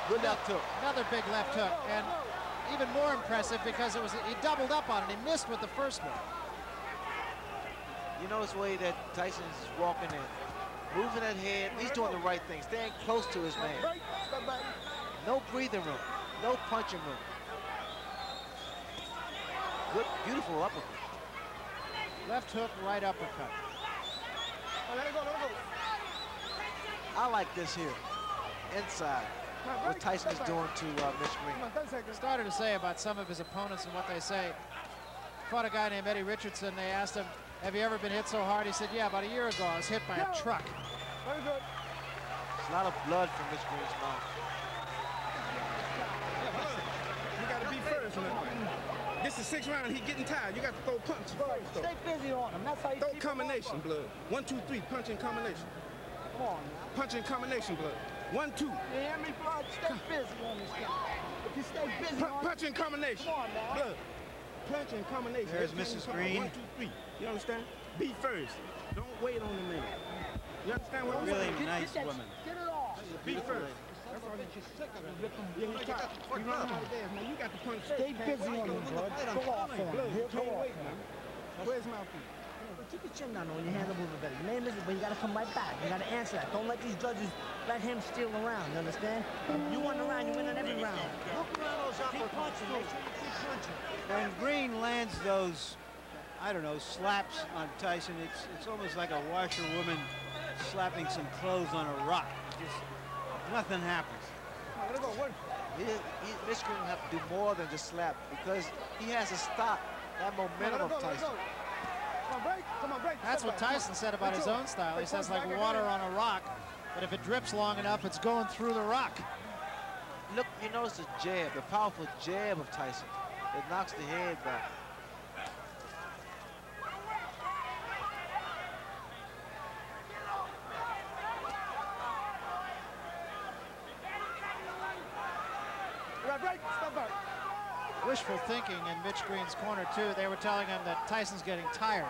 Good left hook. Another big left hook, and even more impressive because he doubled up on it. He missed with the first one. You notice the way that Tyson is walking in, moving that head. He's doing the right thing, staying close to his man. No breathing room, no punching room. Good, beautiful uppercut. Left hook, right uppercut. I like this here, inside. What Tyson is doing to Mitch Green. Started to say about some of his opponents and what they say. Fought a guy named Eddie Richardson. They asked him, have you ever been hit so hard? He said, yeah, about a year ago I was hit by a truck. There's a lot of blood from Mitch Green's mouth. You got to be first in that fight. This is 6th round. He's getting tired. You got to throw punches first. Stay busy on him. That's how you throw combination, blood. 1, 2, 3. Punch in combination. Come on now. Punch in combination, blood. 1, 2. You hear me, blood? Stay busy on this guy. If you stay busy on punch in combination. Come on now. Blood. Punch in combination. There's Mrs. Green. 1, 2, 3. You understand? Be first. Don't wait on the man. You understand what I'm saying? Really nice woman. Get it off. Be first. That's all you're sick of it. Yeah, you run out of gas, man. You got to punch. Stay busy on him, bud. Go off on him. Go off on him. Where's mouthpiece? Keep your chin down on your hands moving better. You may miss it, but you got to come right back. You got to answer that. Don't let these judges let him steal around. You understand? You win the round, you win on every round. Look around those keep punching. Make sure you keep punching. When Green lands those, I don't know, slaps on Tyson, it's almost like a washerwoman slapping some clothes on a rock. Just nothing happens. Mitch Green will have to do more than just slap, because he has to stop that momentum of Tyson. That's what Tyson said about his own style. He says like water on a rock, but if it drips long enough, it's going through the rock. Look, you notice the jab, the powerful jab of Tyson. It knocks the head back. Wishful thinking in Mitch Green's corner, too. They were telling him that Tyson's getting tired.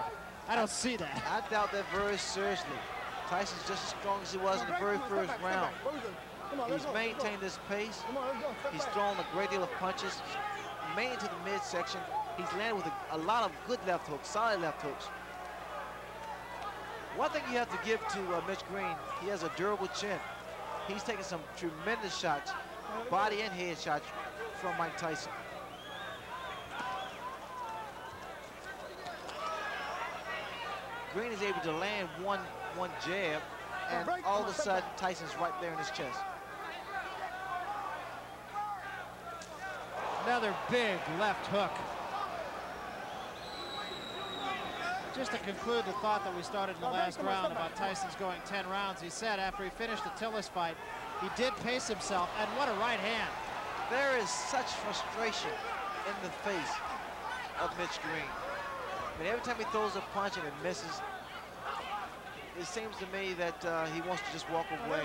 I don't see that. I doubt that very seriously. Tyson's just as strong as he was in the very first round. He's maintained this pace. He's thrown a great deal of punches, mainly to the midsection. He's landed with a lot of good left hooks, solid left hooks. One thing you have to give to Mitch Green, he has a durable chin. He's taken some tremendous shots, body and head shots from Mike Tyson. Green is able to land one jab, and all of a sudden, Tyson's right there in his chest. Another big left hook. Just to conclude the thought that we started in the last round about Tyson's going 10 rounds, he said after he finished the Tillis fight, he did pace himself, and what a right hand. There is such frustration in the face of Mitch Green. I mean, every time he throws a punch and it misses, it seems to me that he wants to just walk away.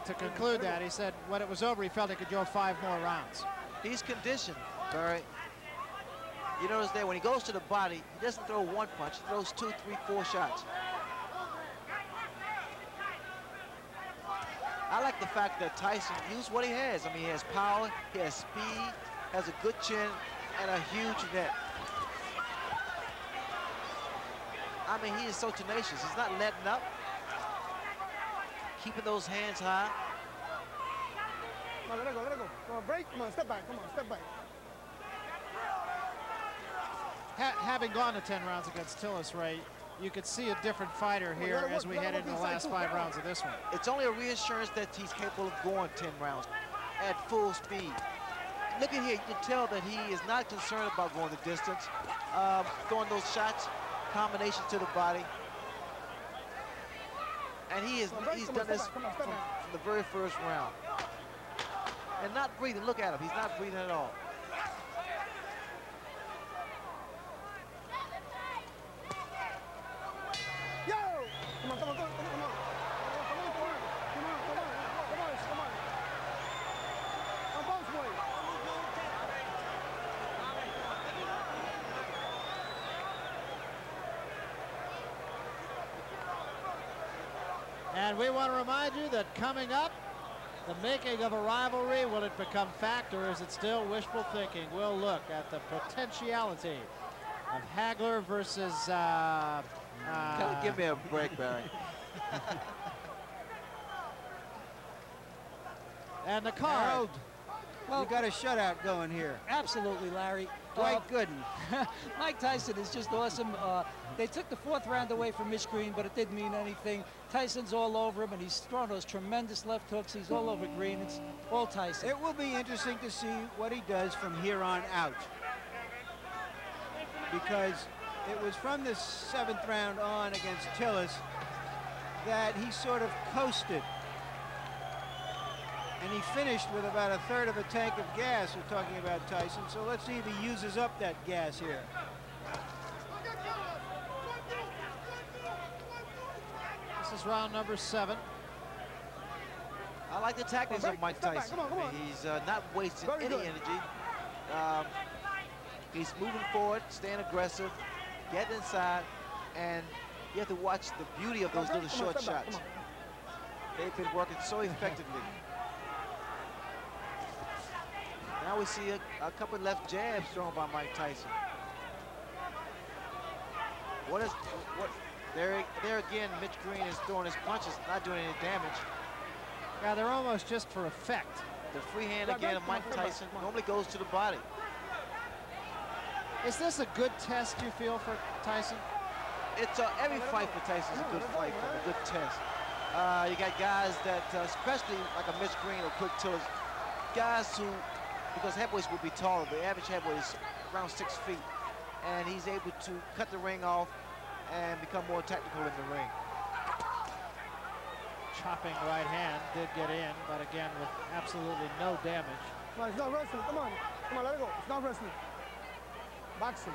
To conclude that, he said when it was over, he felt he could go 5 more rounds. He's conditioned, Barry. You notice that when he goes to the body, he doesn't throw one punch, he throws 2, 3, 4 shots. I like the fact that Tyson used what he has. I mean, he has power, he has speed, has a good chin, and a huge net. I mean, he is so tenacious. He's not letting up. Keeping those hands high. Come on, let it go, let it go. Come on, break. Come on, step back. Come on, step back. Having gone to 10 rounds against Tillis, Ray, you could see a different fighter here as we head into the last 5 rounds of this one. It's only a reassurance that he's capable of going 10 rounds at full speed. Look at here, you can tell that he is not concerned about going the distance, throwing those shots, combinations to the body. And he's done this from the very first round. And not breathing, look at him, he's not breathing at all. And we want to remind you that coming up, the making of a rivalry, will it become fact or is it still wishful thinking? We'll look at the potentiality of Hagler versus... Give me a break, Barry. And the card. Harold, well, you got a shutout going here. Absolutely, Larry. Dwight Gooden. Mike Tyson is just awesome. They took the 4th round away from Mitch Green, but it didn't mean anything. Tyson's all over him, and he's throwing those tremendous left hooks. He's all over Green. It's all Tyson. It will be interesting to see what he does from here on out. Because it was from the 7th round on against Tillis that he sort of coasted. And he finished with about 1/3 of a tank of gas. We're talking about Tyson. So let's see if he uses up that gas here. This is round number 7. I like the tactics of Mike Tyson. I mean, he's not wasting any energy. He's moving forward, staying aggressive, getting inside, and you have to watch the beauty of those little short shots. They've been working so effectively. Now we see a couple left jabs thrown by Mike Tyson. There again, Mitch Green is throwing his punches, not doing any damage. Yeah, they're almost just for effect. The free hand again of Mike Tyson normally goes to the body. Is this a good test, you feel, for Tyson? It's every fight for Tyson is a good fight, a good test. You got guys that, especially like a Mitch Green or Quick Tillis, guys who, because heavyweights will be taller, the average heavyweight is around 6 feet, and he's able to cut the ring off and become more technical in the ring. Chopping right hand did get in, but again with absolutely no damage. Come on, it's not wrestling. Come on, let it go. It's not wrestling. Boxing.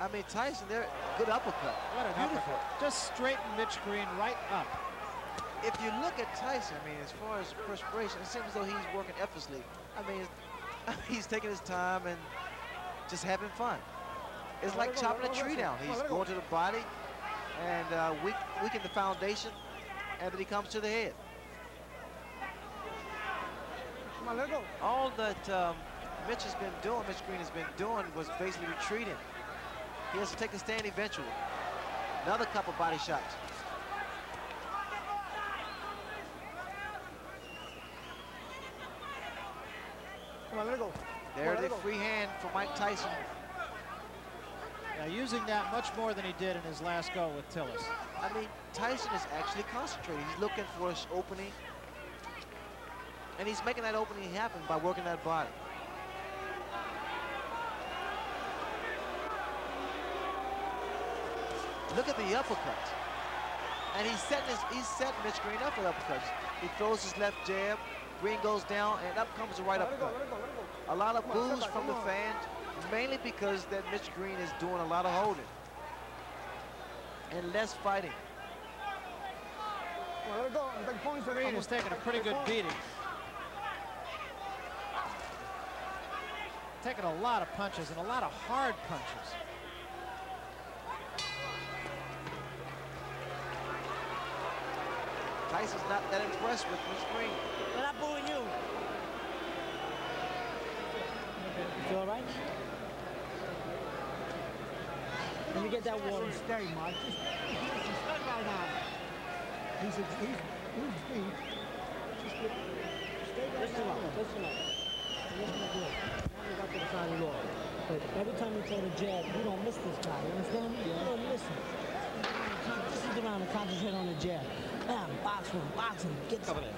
I mean, Tyson, there, good uppercut. What an uppercut. Just straighten Mitch Green right up. if you look at Tyson, I mean, as far as perspiration, it seems as though he's working effortlessly. I mean, he's taking his time and just having fun. It's like chopping a tree down. He's going to the body and weaken the foundation, and then he comes to the head. All that Mitch has been doing, Mitch Green has been doing, was basically retreating. He has to take a stand eventually. Another couple body shots. Come on, let it go. There's a free hand for Mike Tyson. Yeah, using that much more than he did in his last go with Tillis. I mean, Tyson is actually concentrating. He's looking for his opening. And he's making that opening happen by working that body. Look at the uppercut. And he's setting Mitch Green up with uppercuts. He throws his left jab, Green goes down, and up comes the right uppercut. A lot of boos from the fans, mainly because that Mitch Green is doing a lot of holding and less fighting. Green is taking a pretty good beating. Taking a lot of punches and a lot of hard punches. Tyson's not that impressed with Mitch Green. We're not booing you. You feel all right? Let me get that water. Stay, Mike. Just stay right now. He's speed. Just stay right Listen now. up. Listen up. Listen up good. Now we got to the side of the law. But every time you throw the jab, you don't miss this guy. You understand? You don't miss him. Just sit around and concentrate on the jab. Bam, box him, get Cover that.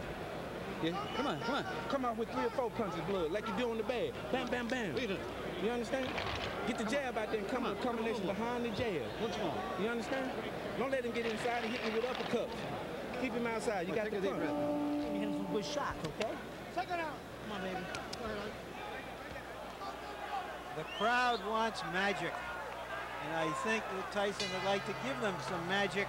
Yeah, come on. Come out with 3 or 4 punches of blood, like you do on the bag. Bam, bam, bam. You understand? Get the jab out there and come with a combination behind the jab. What's wrong? You understand? Don't let him get inside and hit you with uppercuts. Keep him outside. You got to punch. You hit him some good shots, okay? Second out. Come on, baby. The crowd wants magic, and I think that Tyson would like to give them some magic,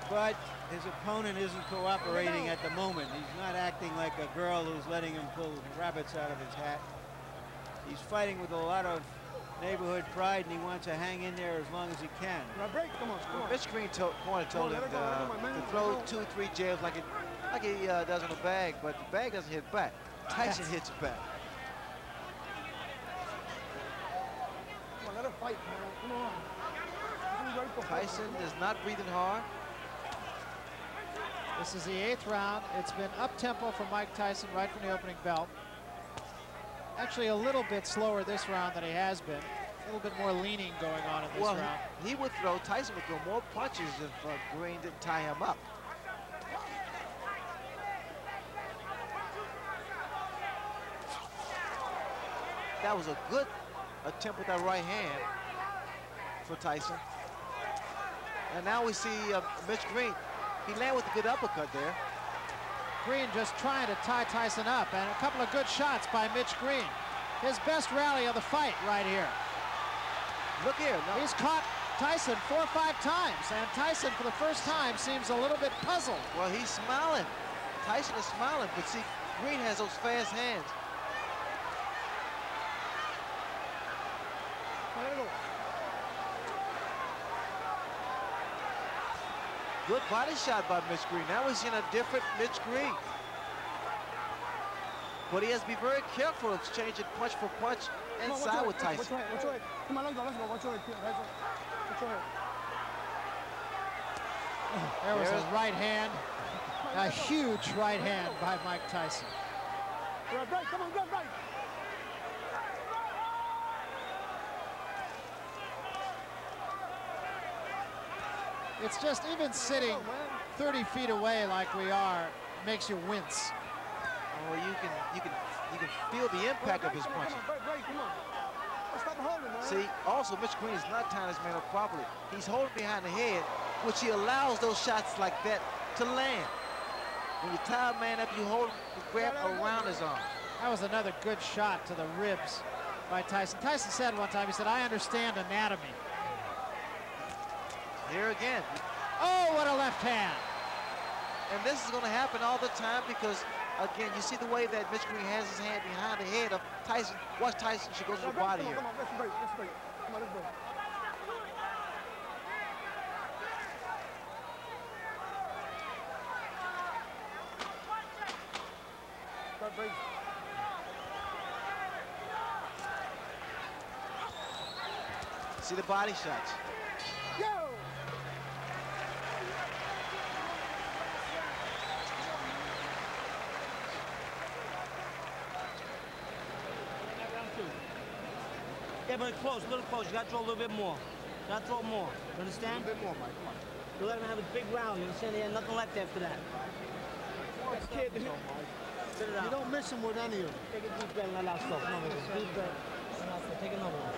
but his opponent isn't cooperating at the moment. He's not acting like a girl who's letting him pull rabbits out of his hat. He's fighting with a lot of neighborhood pride, and he wants to hang in there as long as he can. Come on. Mitch Green told him to throw 2 or 3 jabs like he does on the bag, but the bag doesn't hit back. Tyson hits it back. Come on, let him fight, man. Come on. Tyson is not breathing hard. This is the 8th round. It's been up-tempo for Mike Tyson right from the opening bell. Actually a little bit slower this round than he has been. A little bit more leaning going on in this round. Tyson would throw more punches if Green didn't tie him up. That was a good attempt with that right hand for Tyson. And now we see Mitch Green. He landed with a good uppercut there. Green just trying to tie Tyson up, and a couple of good shots by Mitch Green. His best rally of the fight right here. Look here. No. He's caught Tyson 4 or 5 times, and Tyson for the first time seems a little bit puzzled. Well, he's smiling. Tyson is smiling, but see, Green has those fast hands. Good body shot by Mitch Green. Now we're seeing a different Mitch Green. But he has to be very careful of exchanging punch for punch inside with Tyson. Watch your head. Come on, let's go. Watch your head. Watch your head. There was a right hand. A huge right hand by Mike Tyson. Right. Come on, right. It's just even sitting 30 feet away like we are makes you wince. Oh, you can feel the impact of his punching. See, also Mitch Green is not tying his man up properly. He's holding behind the head, which he allows those shots like that to land. When you tie a man up, you hold him, you grab around his arm. That was another good shot to the ribs by Tyson. Tyson said one time, he said, "I understand anatomy." Here again. Oh, what a left hand. And this is going to happen all the time because, again, you see the way that Mitch Green has his hand behind the head of Tyson. Watch Tyson, she goes to the body here. Come on, let's break, let's break. Come on, let's break. Start break. See the body shots. Yo! Yeah, but close, a little close. You got to throw a little bit more. You got to throw more. You understand? A little bit more, Mike. Come on. You let him have a big round. You understand? He had nothing left after that. Kid, Spit it out. you don't miss him with any of them. Take a deep breath and let out slow. Come on, baby. Deep breath. Let out slow. Take another one.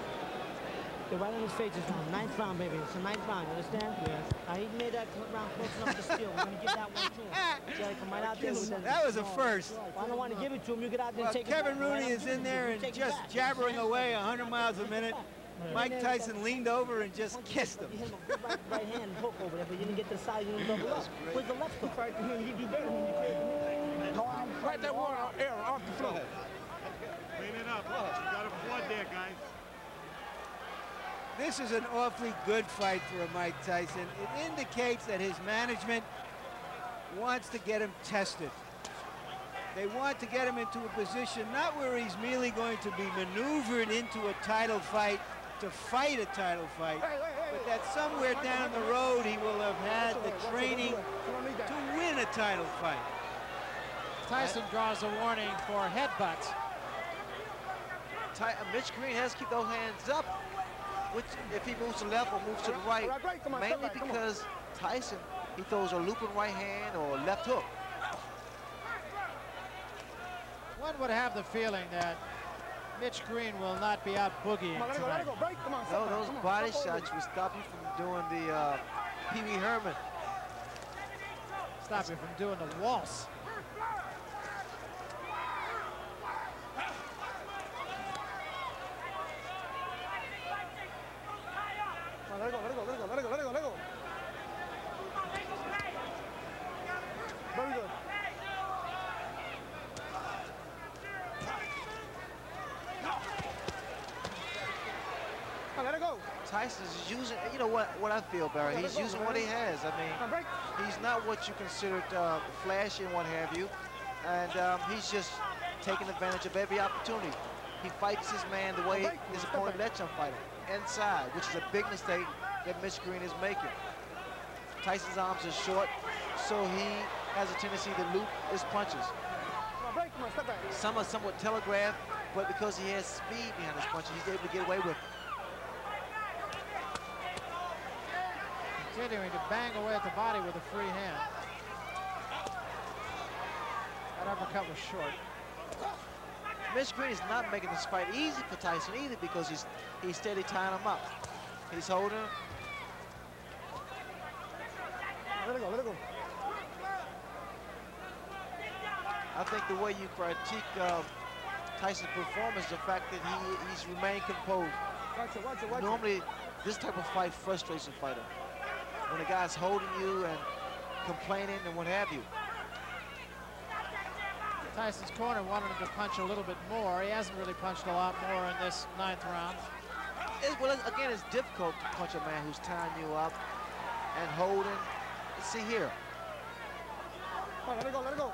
Get right in his face this round. Ninth round, baby. It's a ninth round. You understand? Yeah. He made that round close enough to steal. We're going to give that one to him. See how he come right out there with that. That was a first. Well, I don't want to give it to him. You get out there and Well, take Kevin it back. Rooney is in there and just jabbering away 100 miles a minute. Mike Tyson leaned over and just kissed him. You hit him a right hand hook over there, but you didn't get the side. You didn't double up. Where's the left hook? Right here. You do better when you clear the Right that water air off the floor. Clean it up. You got a flood there, guys. This is an awfully good fight for a Mike Tyson. It indicates that his management wants to get him tested. They want to get him into a position not where he's merely going to be maneuvered into a title fight to fight a title fight, but that somewhere down the road he will have had the training to win a title fight. Tyson draws a warning for headbutts. Mitch Green has to keep those hands up, which if he moves to the left or moves to the right, mainly because Tyson, he throws a looping right hand or left hook. One would have the feeling that Mitch Green will not be out boogieing tonight. No, those body shots will stop you from doing the Pee Wee Herman. Stop you from doing the waltz. Let it go, let it go, let it go, let it go, let it go, let it go. Very good. Let it go. Tyson's using, you know what I feel, Barry, he's using what he has. I mean, he's not what you considered flashy and what have you, and he's just taking advantage of every opportunity. He fights his man the way his opponent lets him fight him, inside, which is a big mistake that Mitch Green is making. Tyson's arms are short, so he has a tendency to loop his punches. Some are somewhat telegraphed, but because he has speed behind his punches, he's able to get away with it. Continuing to bang away at the body with a free hand. That uppercut was short. Mitch Green is not making this fight easy for Tyson either because he's steady tying him up. He's holding him. Let it go, let it go. I think the way you critique Tyson's performance is the fact that he's remained composed. Watch it, watch it, watch Normally, this type of fight frustrates a fighter. When a guy's holding you and complaining and what have you. Tyson's corner wanted him to punch a little bit more. He hasn't really punched a lot more in this 9th round. Well, again, it's difficult to punch a man who's tying you up and holding. Let's see here. Let it go, let it go.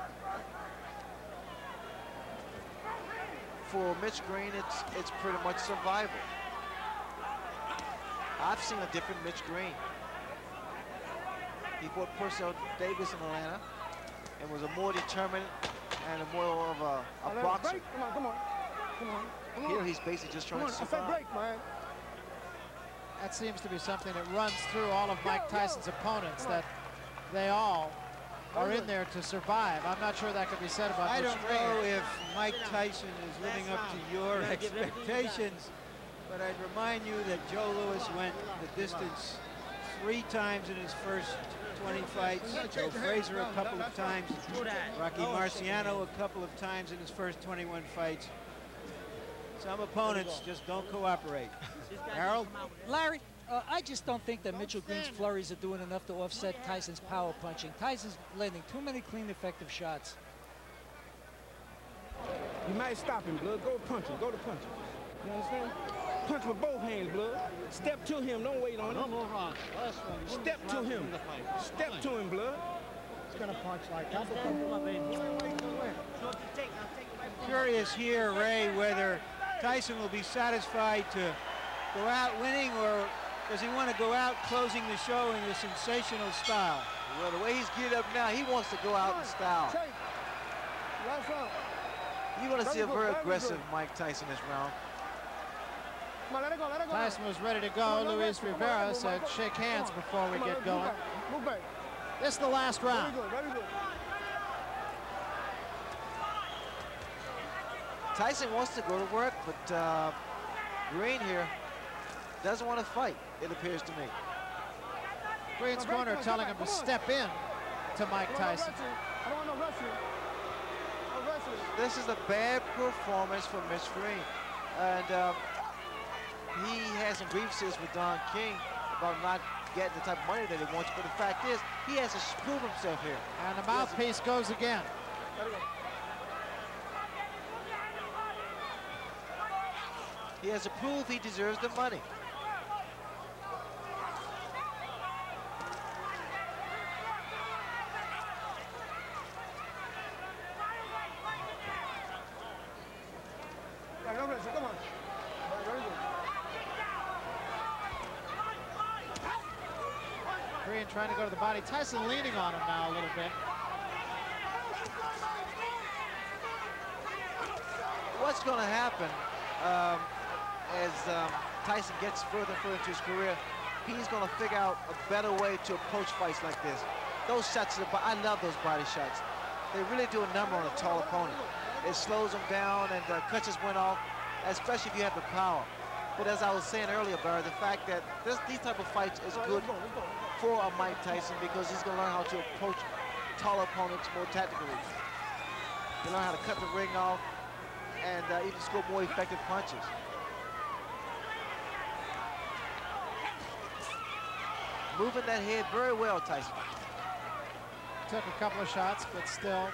For Mitch Green, it's pretty much survival. I've seen a different Mitch Green. He fought Purcell Davis in Atlanta and was a more determined and a more of a boxer. Come on, come on. Come on. Come on. Here he's basically just trying to survive. I said break, man. That seems to be something that runs through all of Mike Tyson's opponents, that they all are in there to survive. I'm not sure that could be said about I Mitch don't Green. know if Mike Tyson is living up to your expectations, but I'd remind you that Joe Louis went the distance 3 times in his first 20 fights. Joe Frazier a couple of times. Rocky Marciano a couple of times in his first 21 fights. Some opponents just don't cooperate. Harold? Larry, I just don't think that Mitchell Green's flurries are doing enough to offset Tyson's power punching. Tyson's landing too many clean, effective shots. You might stop him, Blood. Go punch him. Go to punch him. You understand? Punch with both hands, Blood. Step to him. Don't wait on him. Step to him. Step to him, Blood. He's going to punch like that. Curious here, Ray, whether Tyson will be satisfied to go out winning, or does he want to go out closing the show in a sensational style? Well, the way he's geared up now, he wants to go out in style. You're going to see a very aggressive Mike Tyson this round. Tyson was ready to go. Luis Rivera said shake hands before we get going. This is the last round. Tyson wants to go to work, but Green here doesn't want to fight, it appears to me. Green's corner telling him to step in to Mike Tyson. This is a bad performance from Mitch Green. And he has some grievances with Don King about not getting the type of money that he wants. But the fact is, he has to prove himself here. And the mouthpiece goes again. He has to prove he deserves the money. Green trying to go to the body. Tyson leaning on him now a little bit. What's going to happen as Tyson gets further and further into his career, he's going to figure out a better way to approach fights like this. Those shots, I love those body shots. They really do a number on a tall opponent. It slows them down and cuts his win off, especially if you have the power. But as I was saying earlier, Barry, the fact that these type of fights is good for a Mike Tyson because he's going to learn how to approach tall opponents more tactically. He'll learn how to cut the ring off and even score more effective punches. Moving that head very well, Tyson. Took a couple of shots, but still.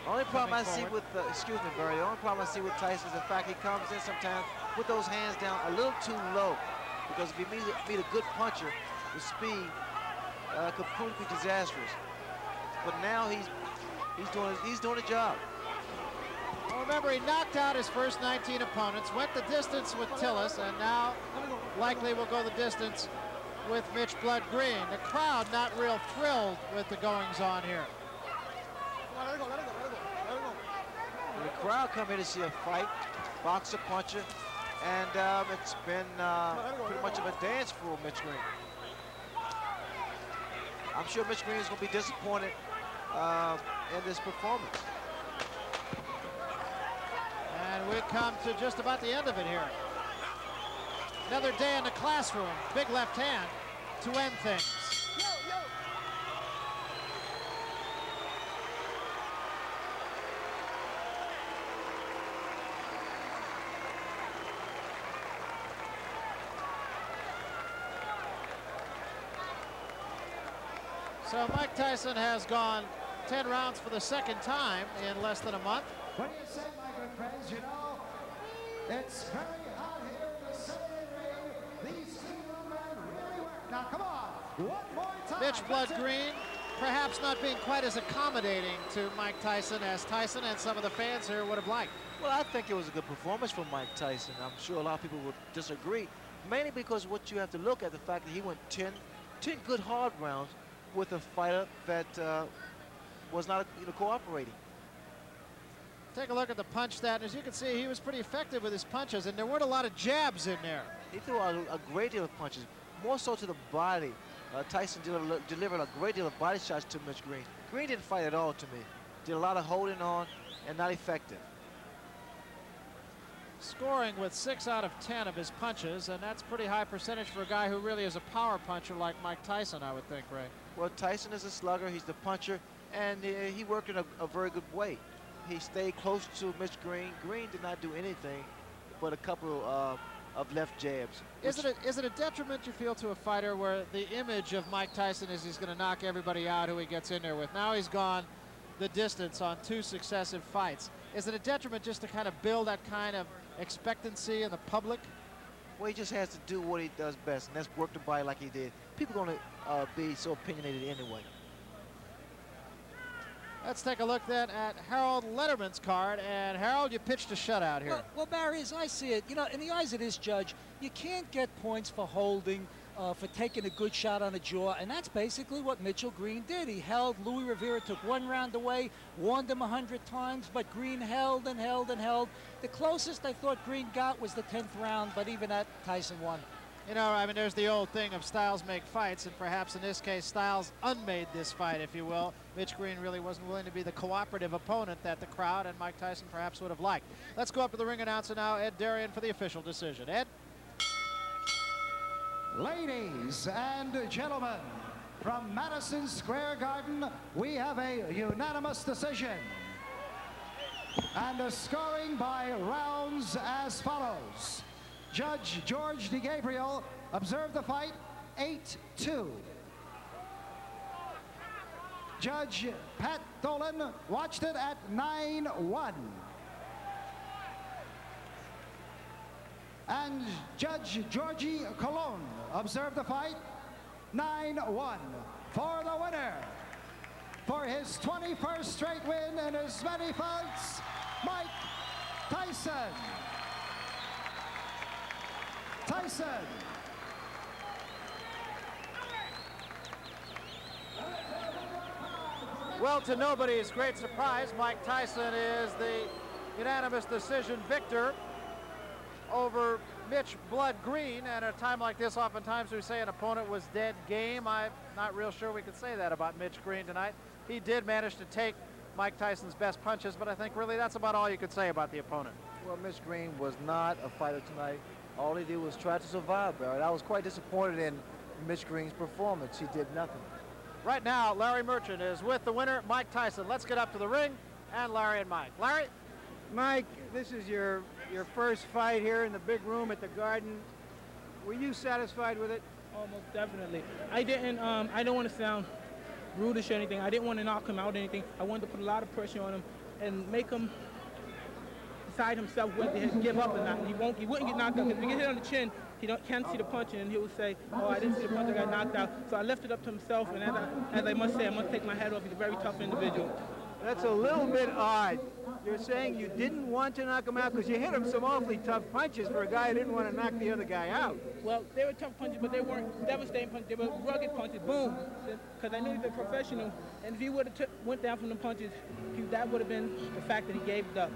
The only problem I see with, excuse me, Barry, the only problem I see with Tyson is the fact he comes in sometimes with those hands down a little too low. Because if you meet a good puncher with speed, could prove to be disastrous. But now he's doing a job. Well, remember, he knocked out his first 19 opponents, went the distance with Tillis, and now likely will go the distance with Mitch Blood Green. The crowd not real thrilled with the goings-on here. The crowd come here to see a fight, boxer, puncher, and it's been pretty much of a dance for Mitch Green. I'm sure Mitch Green is going to be disappointed in this performance. And we come to just about the end of it here. Another day in the classroom. Big left hand to end things. So Mike Tyson has gone 10 rounds for the second time in less than a month. What do you say, my good friends? You know, it's very hot here in the city ring. These two young men really work. Now, come on, one more time. Mitch Blood Green perhaps not being quite as accommodating to Mike Tyson as Tyson and some of the fans here would have liked. Well, I think it was a good performance from Mike Tyson. I'm sure a lot of people would disagree, mainly because what you have to look at the fact that he went 10 good hard rounds with a fighter that was not cooperating. Take a look at the punch stat. As you can see, he was pretty effective with his punches, and there weren't a lot of jabs in there. He threw a great deal of punches, more so to the body. Tyson delivered a great deal of body shots to Mitch Green. Green didn't fight at all to me. Did a lot of holding on and not effective. Scoring with 6 out of 10 of his punches, and that's pretty high percentage for a guy who really is a power puncher like Mike Tyson, I would think, Ray. Well, Tyson is a slugger. He's the puncher, and he worked in a very good way. He stayed close to Mitch Green. Green did not do anything but a couple of left jabs. Is it a detriment, you feel, to a fighter where the image of Mike Tyson is he's going to knock everybody out who he gets in there with? Now he's gone the distance on 2 successive fights. Is it a detriment just to kind of build that kind of expectancy in the public? Well, he just has to do what he does best, and that's work the body like he did. People are going to be so opinionated anyway. Let's take a look then at Harold Letterman's card. And Harold, you pitched a shutout here. Well, Barry, as I see it, you know, in the eyes of this judge, you can't get points for holding, for taking a good shot on the jaw, and that's basically what Mitchell Green did. He held. Louis Rivera took 1 round away, warned him 100 times, but Green held and held and held. The closest I thought Green got was the 10th round, but even that, Tyson won. You know, I mean, there's the old thing of styles make fights, and perhaps in this case, Styles unmade this fight, if you will. Mitch Green really wasn't willing to be the cooperative opponent that the crowd and Mike Tyson perhaps would have liked. Let's go up to the ring announcer now, Ed Darien, for the official decision. Ed? Ladies and gentlemen, from Madison Square Garden, we have a unanimous decision. And the scoring by rounds as follows. Judge George DeGabriel observed the fight 8-2. Judge Pat Dolan watched it at 9-1. And Judge Georgie Colon observed the fight 9-1 for the winner. For his 21st straight win in as many fights, Mike Tyson. Tyson. Well, to nobody's great surprise, Mike Tyson is the unanimous decision victor over Mitch Blood Green. And at a time like this, oftentimes we say an opponent was dead game. I'm not real sure we could say that about Mitch Green tonight. He did manage to take Mike Tyson's best punches, but I think really that's about all you could say about the opponent. Well, Mitch Green was not a fighter tonight. All he did was try to survive, Barrett. I was quite disappointed in Mitch Green's performance. He did nothing. Right now, Larry Merchant is with the winner, Mike Tyson. Let's get up to the ring, and Larry and Mike. Larry? Mike, this is your first fight here in the big room at the Garden. Were you satisfied with it? Almost definitely. I didn't want to sound rudish or anything. I didn't want to knock him out or anything. I wanted to put a lot of pressure on him and make him decide himself whether to give up or not. He wouldn't get knocked out, because if he get hit on the chin, he can't see the punch, and he will say, oh, I didn't see the punch, I got knocked out. So I left it up to himself, and as I must say, I must take my hat off. He's a very tough individual. That's a little bit odd. You're saying you didn't want to knock him out because you hit him some awfully tough punches for a guy who didn't want to knock the other guy out. Well, they were tough punches, but they weren't devastating punches. They were rugged punches, boom. Because I knew he was a professional, and if he would have went down from the punches, that would have been the fact that he gave it up.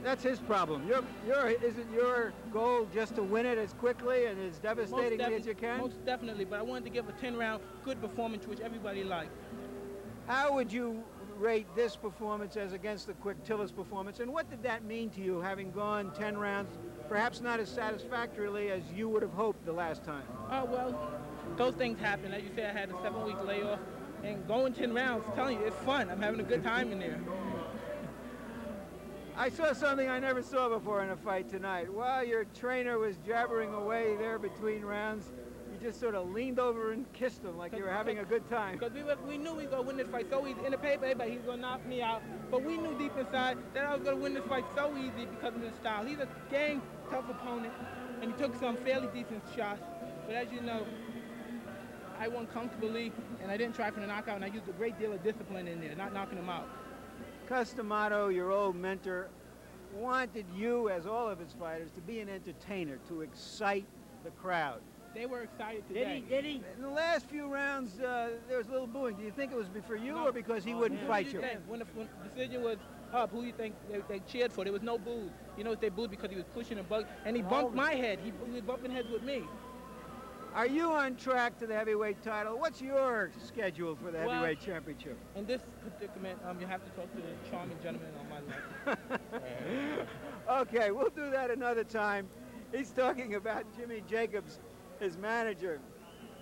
That's his problem. Isn't your goal just to win it as quickly and as devastatingly as you can? Most definitely, but I wanted to give a 10-round good performance, which everybody liked. How would you rate this performance as against the Quick Tillis performance, and what did that mean to you, having gone 10 rounds, perhaps not as satisfactorily as you would have hoped the last time? Oh, well, those things happen. As you said, I had a 7-week layoff, and going 10 rounds, I'm telling you, it's fun. I'm having a good time in there. I saw something I never saw before in a fight tonight. While your trainer was jabbering away there between rounds, you just sort of leaned over and kissed him like you were having a good time. Because we knew we were going to win this fight so easy. In the paper, but he was going to knock me out. But we knew deep inside that I was going to win this fight so easy because of his style. He's a game tough opponent, and he took some fairly decent shots. But as you know, I won comfortably, and I didn't try for the knockout, and I used a great deal of discipline in there, not knocking him out. Customato, your old mentor, wanted you, as all of his fighters, to be an entertainer, to excite the crowd. They were excited today. Did he? In the last few rounds, there was a little booing. Do you think it was for you or because he wouldn't fight you? When the decision was up, who do you think they cheered for? There was no boos. You know, they booed because he was pushing and bugging, and he bumped my head. He was bumping heads with me. Are you on track to the heavyweight title? What's your schedule for the heavyweight championship? In this predicament, you have to talk to the charming gentleman on my left. Okay, we'll do that another time. He's talking about Jimmy Jacobs, his manager,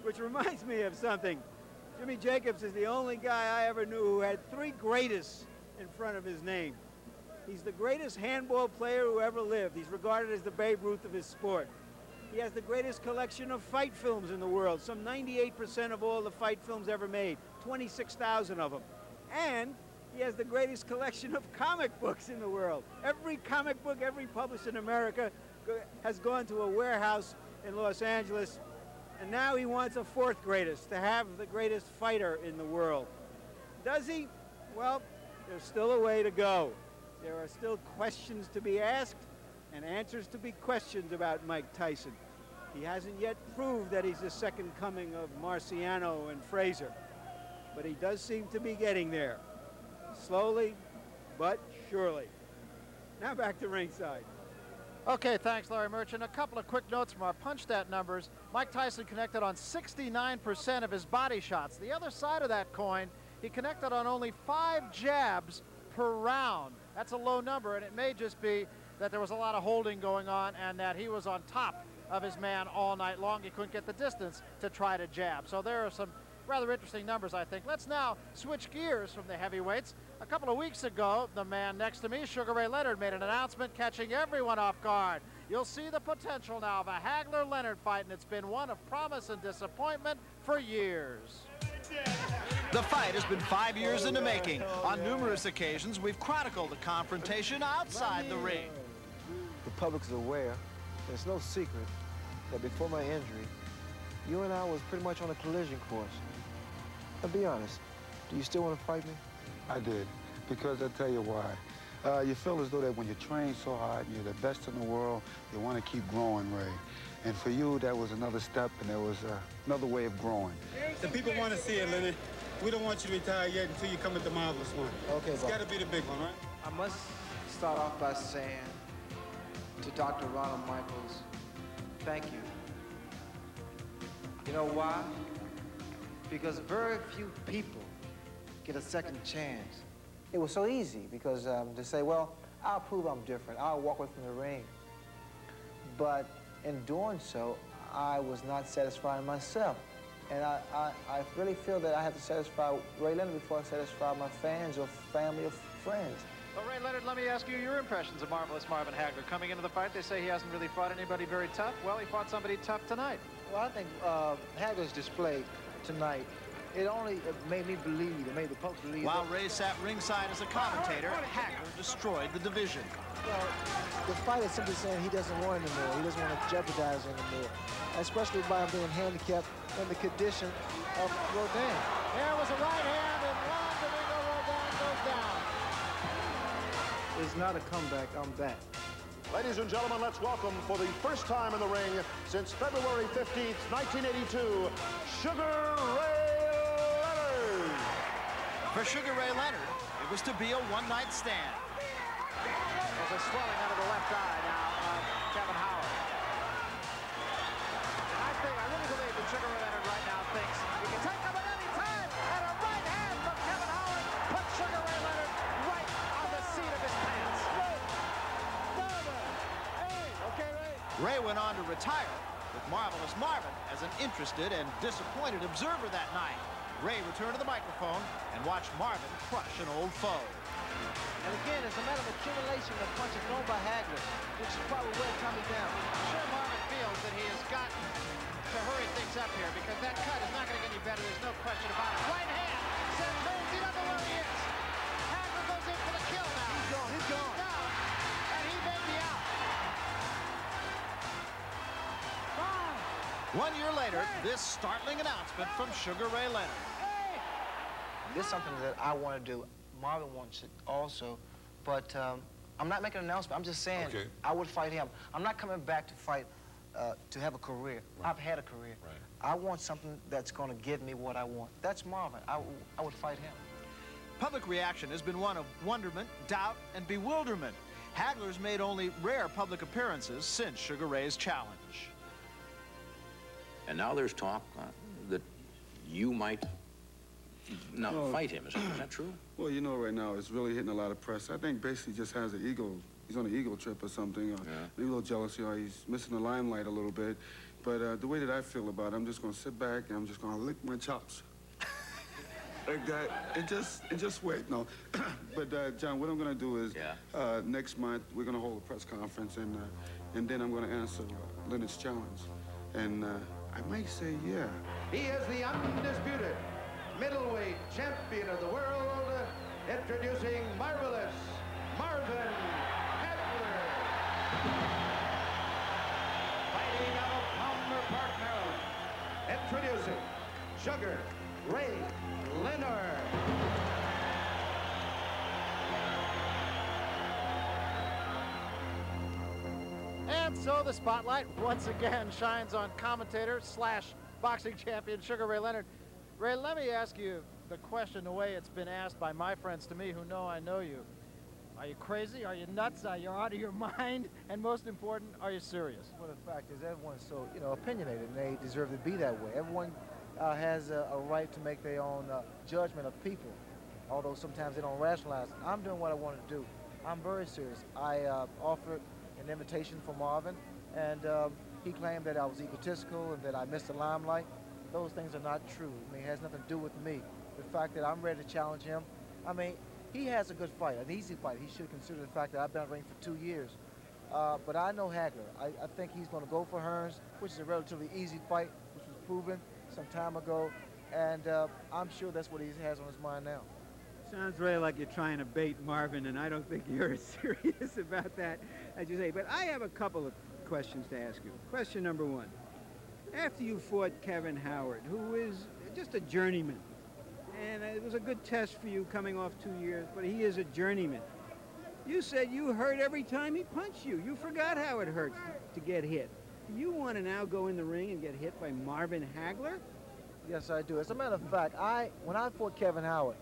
which reminds me of something. Jimmy Jacobs is the only guy I ever knew who had 3 greatest in front of his name. He's the greatest handball player who ever lived. He's regarded as the Babe Ruth of his sport. He has the greatest collection of fight films in the world, some 98% of all the fight films ever made, 26,000 of them. And he has the greatest collection of comic books in the world. Every comic book ever published in America has gone to a warehouse in Los Angeles, and now he wants a fourth greatest, to have the greatest fighter in the world. Does he? Well, there's still a way to go. There are still questions to be asked and answers to be questioned about Mike Tyson. He hasn't yet proved that he's the second coming of Marciano and Frazier, but he does seem to be getting there. Slowly, but surely. Now back to ringside. Okay, thanks, Larry Merchant. A couple of quick notes from our punch stat numbers. Mike Tyson connected on 69% of his body shots. The other side of that coin, he connected on only 5 jabs per round. That's a low number, and it may just be that there was a lot of holding going on and that he was on top of his man all night long. He couldn't get the distance to try to jab. So there are some rather interesting numbers, I think. Let's now switch gears from the heavyweights. A couple of weeks ago, the man next to me, Sugar Ray Leonard, made an announcement catching everyone off guard. You'll see the potential now of a Hagler-Leonard fight, and it's been one of promise and disappointment for years. The fight has been 5 years in the making. On numerous occasions, we've chronicled the confrontation outside the ring. The public is aware, it's no secret, that before my injury, you and I was pretty much on a collision course. Now be honest, do you still want to fight me? I did, because I'll tell you why. You feel as though that when you train so hard, you're the best in the world, you want to keep growing, Ray. And for you, that was another step, and there was another way of growing. The people want to see it, Leonard. We don't want you to retire yet until you come at the marvelous one. Okay, it's got to be the big one, right? I must start off by saying to Dr. Ronald Michaels, thank you. You know why? Because very few people get a second chance. It was so easy because to say, well, I'll prove I'm different. I'll walk away from the ring. But in doing so, I was not satisfying myself. And I really feel that I have to satisfy Ray Leonard before I satisfy my fans or family or friends. Well, Ray Leonard, let me ask you your impressions of Marvelous Marvin Hagler. Coming into the fight, they say he hasn't really fought anybody very tough. Well, he fought somebody tough tonight. Well, I think Hagler's display tonight, it only made me believe, it made the public believe. While Ray sat ringside as a commentator, Hagler destroyed the division. Well, the fight is simply saying he doesn't want anymore. He doesn't want to jeopardize anymore, especially by being handicapped in the condition of Rodin. There was a right hand, and Juan Domingo Rodin goes down. It's not a comeback, I'm back. Ladies and gentlemen, let's welcome for the first time in the ring since February 15th, 1982, Sugar Ray Leonard. For Sugar Ray Leonard, it was to be a one-night stand. There's a swelling under the left eye now of Kevin Howard. And I really believe that Sugar Ray Leonard right now thinks he can take him at any time, and a right hand from Kevin Howard puts Sugar Ray Leonard right on the seat of his pants. Okay, Ray. Ray went on to retire, with Marvelous Marvin as an interested and disappointed observer that night. Ray returned to the microphone and watched Marvin crush an old foe. And again, it's a matter of accumulation of punches thrown by Hagler, which is probably wearing Tommy down. I'm sure Marvin feels that he has got to hurry things up here because that cut is not going to get any better. There's no question about it. Right hand sends Reigns. He doesn't know where he is. Hagler goes in for the kill now. He's gone. He's gone. Down, and he may be out. 1 year later, this startling announcement from Sugar Ray Leonard. This is something that I want to do. Marvin wants it also, but I'm not making an announcement. I'm just saying I would fight him. I'm not coming back to fight to have a career. Right. I've had a career. Right. I want something that's going to give me what I want. That's Marvin. I would fight him. Public reaction has been one of wonderment, doubt, and bewilderment. Hagler's made only rare public appearances since Sugar Ray's challenge. And now there's talk that you might not fight him. Is that true? Well, you know, right now it's really hitting a lot of press. I think basically just has an ego. He's on an ego trip or something. Maybe a little jealousy, or he's missing the limelight a little bit. But the way that I feel about it, I'm just going to sit back and I'm just going to lick my chops. Like that, and just wait. No, but John, what I'm going to do is next month we're going to hold a press conference, and then I'm going to answer Leonard's challenge. And I might say, yeah. He is the undisputed middleweight champion of the world, introducing Marvelous Marvin Hagler. Fighting out of Palmer Park, Maryland, introducing Sugar Ray Leonard. And so the spotlight once again shines on commentator slash boxing champion Sugar Ray Leonard. Ray, let me ask you the question the way it's been asked by my friends to me who know I know you. Are you crazy? Are you nuts? Are you out of your mind? And most important, are you serious? Well, the fact is everyone's so, opinionated, and they deserve to be that way. Everyone has a right to make their own judgment of people, although sometimes they don't rationalize. I'm doing what I want to do. I'm very serious. I offered an invitation for Marvin, and he claimed that I was egotistical and that I missed the limelight. Those things are not true. I mean, it has nothing to do with me. The fact that I'm ready to challenge him, I mean, he has a good fight, an easy fight. He should consider the fact that I've been in the ring for 2 years. But I know Hagler. I think he's going to go for Hearns, which is a relatively easy fight, which was proven some time ago. And I'm sure that's what he has on his mind now. Sounds really like you're trying to bait Marvin, and I don't think you're as serious about that as you say. But I have a couple of questions to ask you. Question number one. After you fought Kevin Howard, who is just a journeyman, and it was a good test for you coming off 2 years, but he is a journeyman. You said you hurt every time he punched you. You forgot how it hurts to get hit. Do you want to now go in the ring and get hit by Marvin Hagler? Yes, I do. As a matter of fact, when I fought Kevin Howard,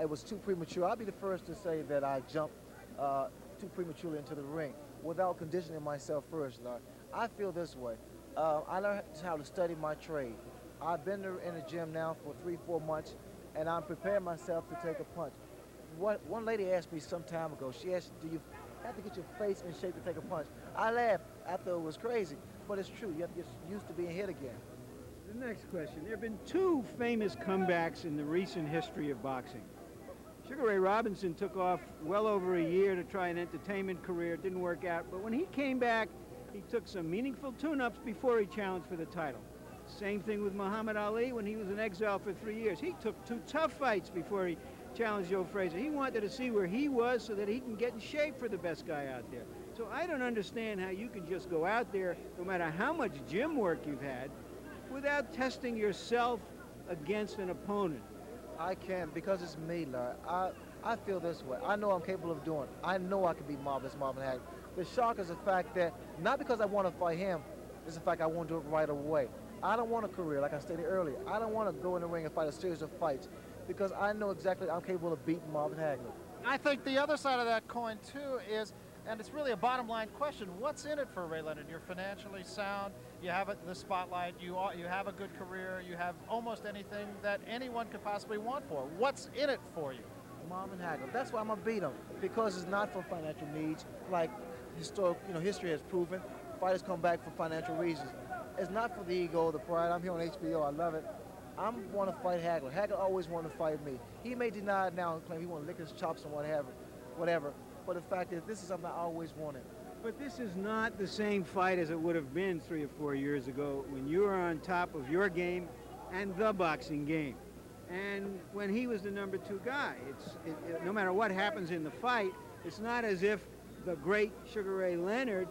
it was too premature. I'll be the first to say that I jumped too prematurely into the ring without conditioning myself first, Larry. I feel this way. I learned how to study my trade. I've been in the gym now for 3-4 months, and I'm preparing myself to take a punch. One lady asked me some time ago, she asked, do you have to get your face in shape to take a punch? I laughed. I thought it was crazy, but it's true. You have to get used to being hit again. The next question. There have been two famous comebacks in the recent history of boxing. Sugar Ray Robinson took off well over a year to try an entertainment career. It didn't work out, but when he came back, he took some meaningful tune-ups before he challenged for the title. Same thing with Muhammad Ali when he was in exile for 3 years. He took 2 tough fights before he challenged Joe Frazier. He wanted to see where he was so that he can get in shape for the best guy out there. So I don't understand how you can just go out there, no matter how much gym work you've had, without testing yourself against an opponent. I can't because it's me, Larry. I feel this way. I know I'm capable of doing it. I know I can beat Marvin Hagler. The shock is the fact that, not because I want to fight him, it's the fact I want to do it right away. I don't want a career, like I stated earlier. I don't want to go in the ring and fight a series of fights because I know exactly I'm capable of beating Marvin Hagler. I think the other side of that coin, too, is, and it's really a bottom line question, what's in it for Ray Leonard? You're financially sound, you have the spotlight, you have a good career, you have almost anything that anyone could possibly want for. What's in it for you? Marvin Hagler. That's why I'm going to beat him, because it's not for financial needs, like history has proven. Fighters come back for financial reasons. It's not for the ego, the pride. I'm here on HBO. I love it. I want to fight Hagler. Hagler always wanted to fight me. He may deny it now and claim he want to lick his chops and whatever. But the fact is, this is something I always wanted. But this is not the same fight as it would have been 3 or 4 years ago when you were on top of your game and the boxing game. And when he was the number 2 guy, no matter what happens in the fight, it's not as if the great Sugar Ray Leonard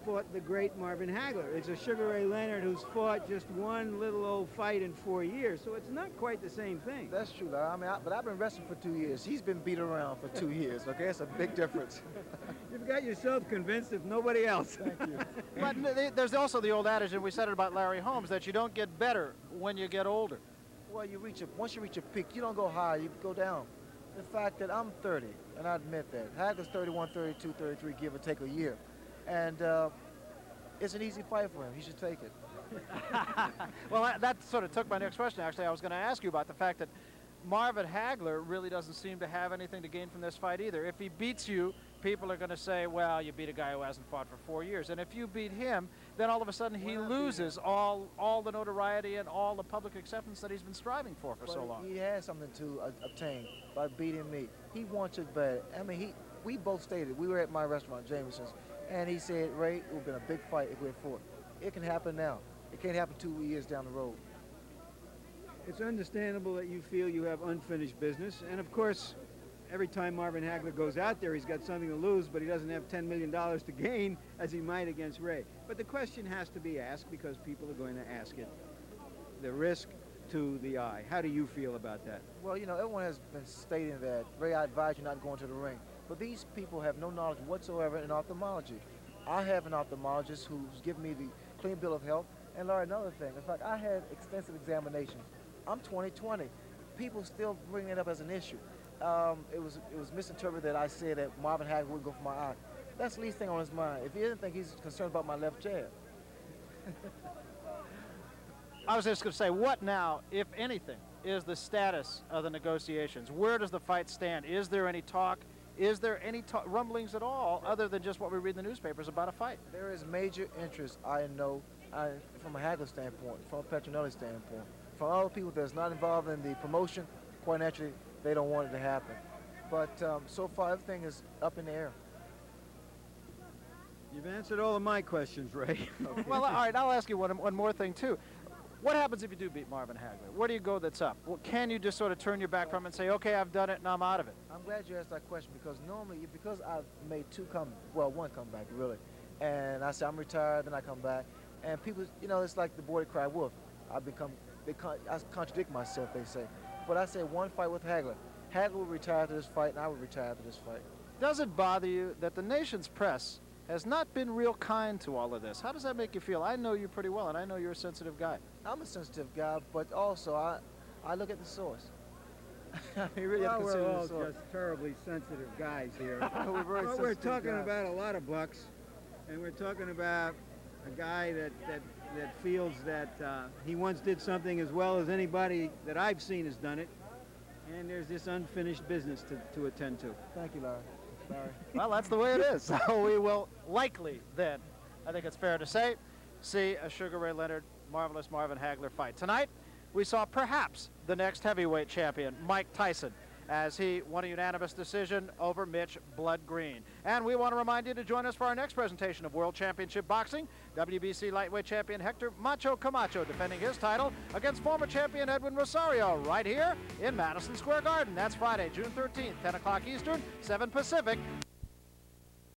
fought the great Marvin Hagler. It's a Sugar Ray Leonard who's fought just one little old fight in 4 years, so it's not quite the same thing. That's true, Larry. But I've been wrestling for 2 years. He's been beat around for 2 years, okay? It's a big difference. You've got yourself convinced if nobody else. Thank you. But there's also the old adage, and we said it about Larry Holmes, that you don't get better when you get older. Well, once you reach a peak, you don't go high, you go down. The fact that I'm 30, and I admit that. Hagler's 31, 32, 33, give or take a year. And it's an easy fight for him. He should take it. Well, that sort of took my next question, actually. I was going to ask you about the fact that Marvin Hagler really doesn't seem to have anything to gain from this fight either. If he beats you, people are going to say, well, you beat a guy who hasn't fought for 4 years. And if you beat him, then all of a sudden he loses all the notoriety and all the public acceptance that he's been striving for so long. He has something to obtain by beating me. He wants it bad. I mean, we both stated, we were at my restaurant, Jameson's, and he said, Ray, it would have been a big fight if we had fought. it can happen now. It can't happen 2 years down the road. It's understandable that you feel you have unfinished business, and of course, every time Marvin Hagler goes out there, he's got something to lose, but he doesn't have $10 million to gain as he might against Ray. But the question has to be asked because people are going to ask it. The risk to the eye. How do you feel about that? Well, you know, everyone has been stating that, Ray, I advise you not going to the ring. But these people have no knowledge whatsoever in ophthalmology. I have an ophthalmologist who's given me the clean bill of health and learned another thing. In fact, I had extensive examinations. I'm 20/20. People still bring it up as an issue. It was misinterpreted that I said that Marvin Hagler wouldn't go for my eye. That's the least thing on his mind. If he didn't think he's concerned about my left jab. I was just going to say, what now, if anything, is the status of the negotiations? Where does the fight stand? Is there any talk? Is there any rumblings at all other than just what we read in the newspapers about a fight? There is major interest, I know, from a Hagler standpoint, from a Petronelli standpoint. From all the people that's not involved in the promotion, quite naturally, they don't want it to happen. But so far, everything is up in the air. You've answered all of my questions, Ray. Okay. Well, all right, I'll ask you one more thing, too. What happens if you do beat Marvin Hagler? Where do you go that's up? Well, can you just sort of turn your back from it and say, okay, I've done it and I'm out of it? I'm glad you asked that question because normally, because I've made one comeback, really. And I say I'm retired, then I come back. And people, you know, it's like the boy that cried wolf. I contradict myself, they say. But I say one fight with Hagler. Hagler will retire after this fight, and I will retire after this fight. Does it bother you that the nation's press has not been real kind to all of this? How does that make you feel? I know you pretty well, and I know you're a sensitive guy. I'm a sensitive guy, but also I look at the source. You really have to we're consider all the source. just terribly sensitive guys here. We're We're talking about a lot of bucks, and we're talking about a guy that feels that he once did something as well as anybody that I've seen has done it, and there's this unfinished business to attend to. Thank you, Larry. Sorry. Well, that's the way it is. So we will likely then, I think it's fair to say, see a Sugar Ray Leonard, Marvelous Marvin Hagler fight. Tonight, we saw perhaps the next heavyweight champion, Mike Tyson, as he won a unanimous decision over Mitch Blood Green. And we want to remind you to join us for our next presentation of World Championship Boxing. WBC lightweight champion Hector Macho Camacho defending his title against former champion Edwin Rosario right here in Madison Square Garden. That's Friday, June 13th, 10 o'clock Eastern, 7 Pacific,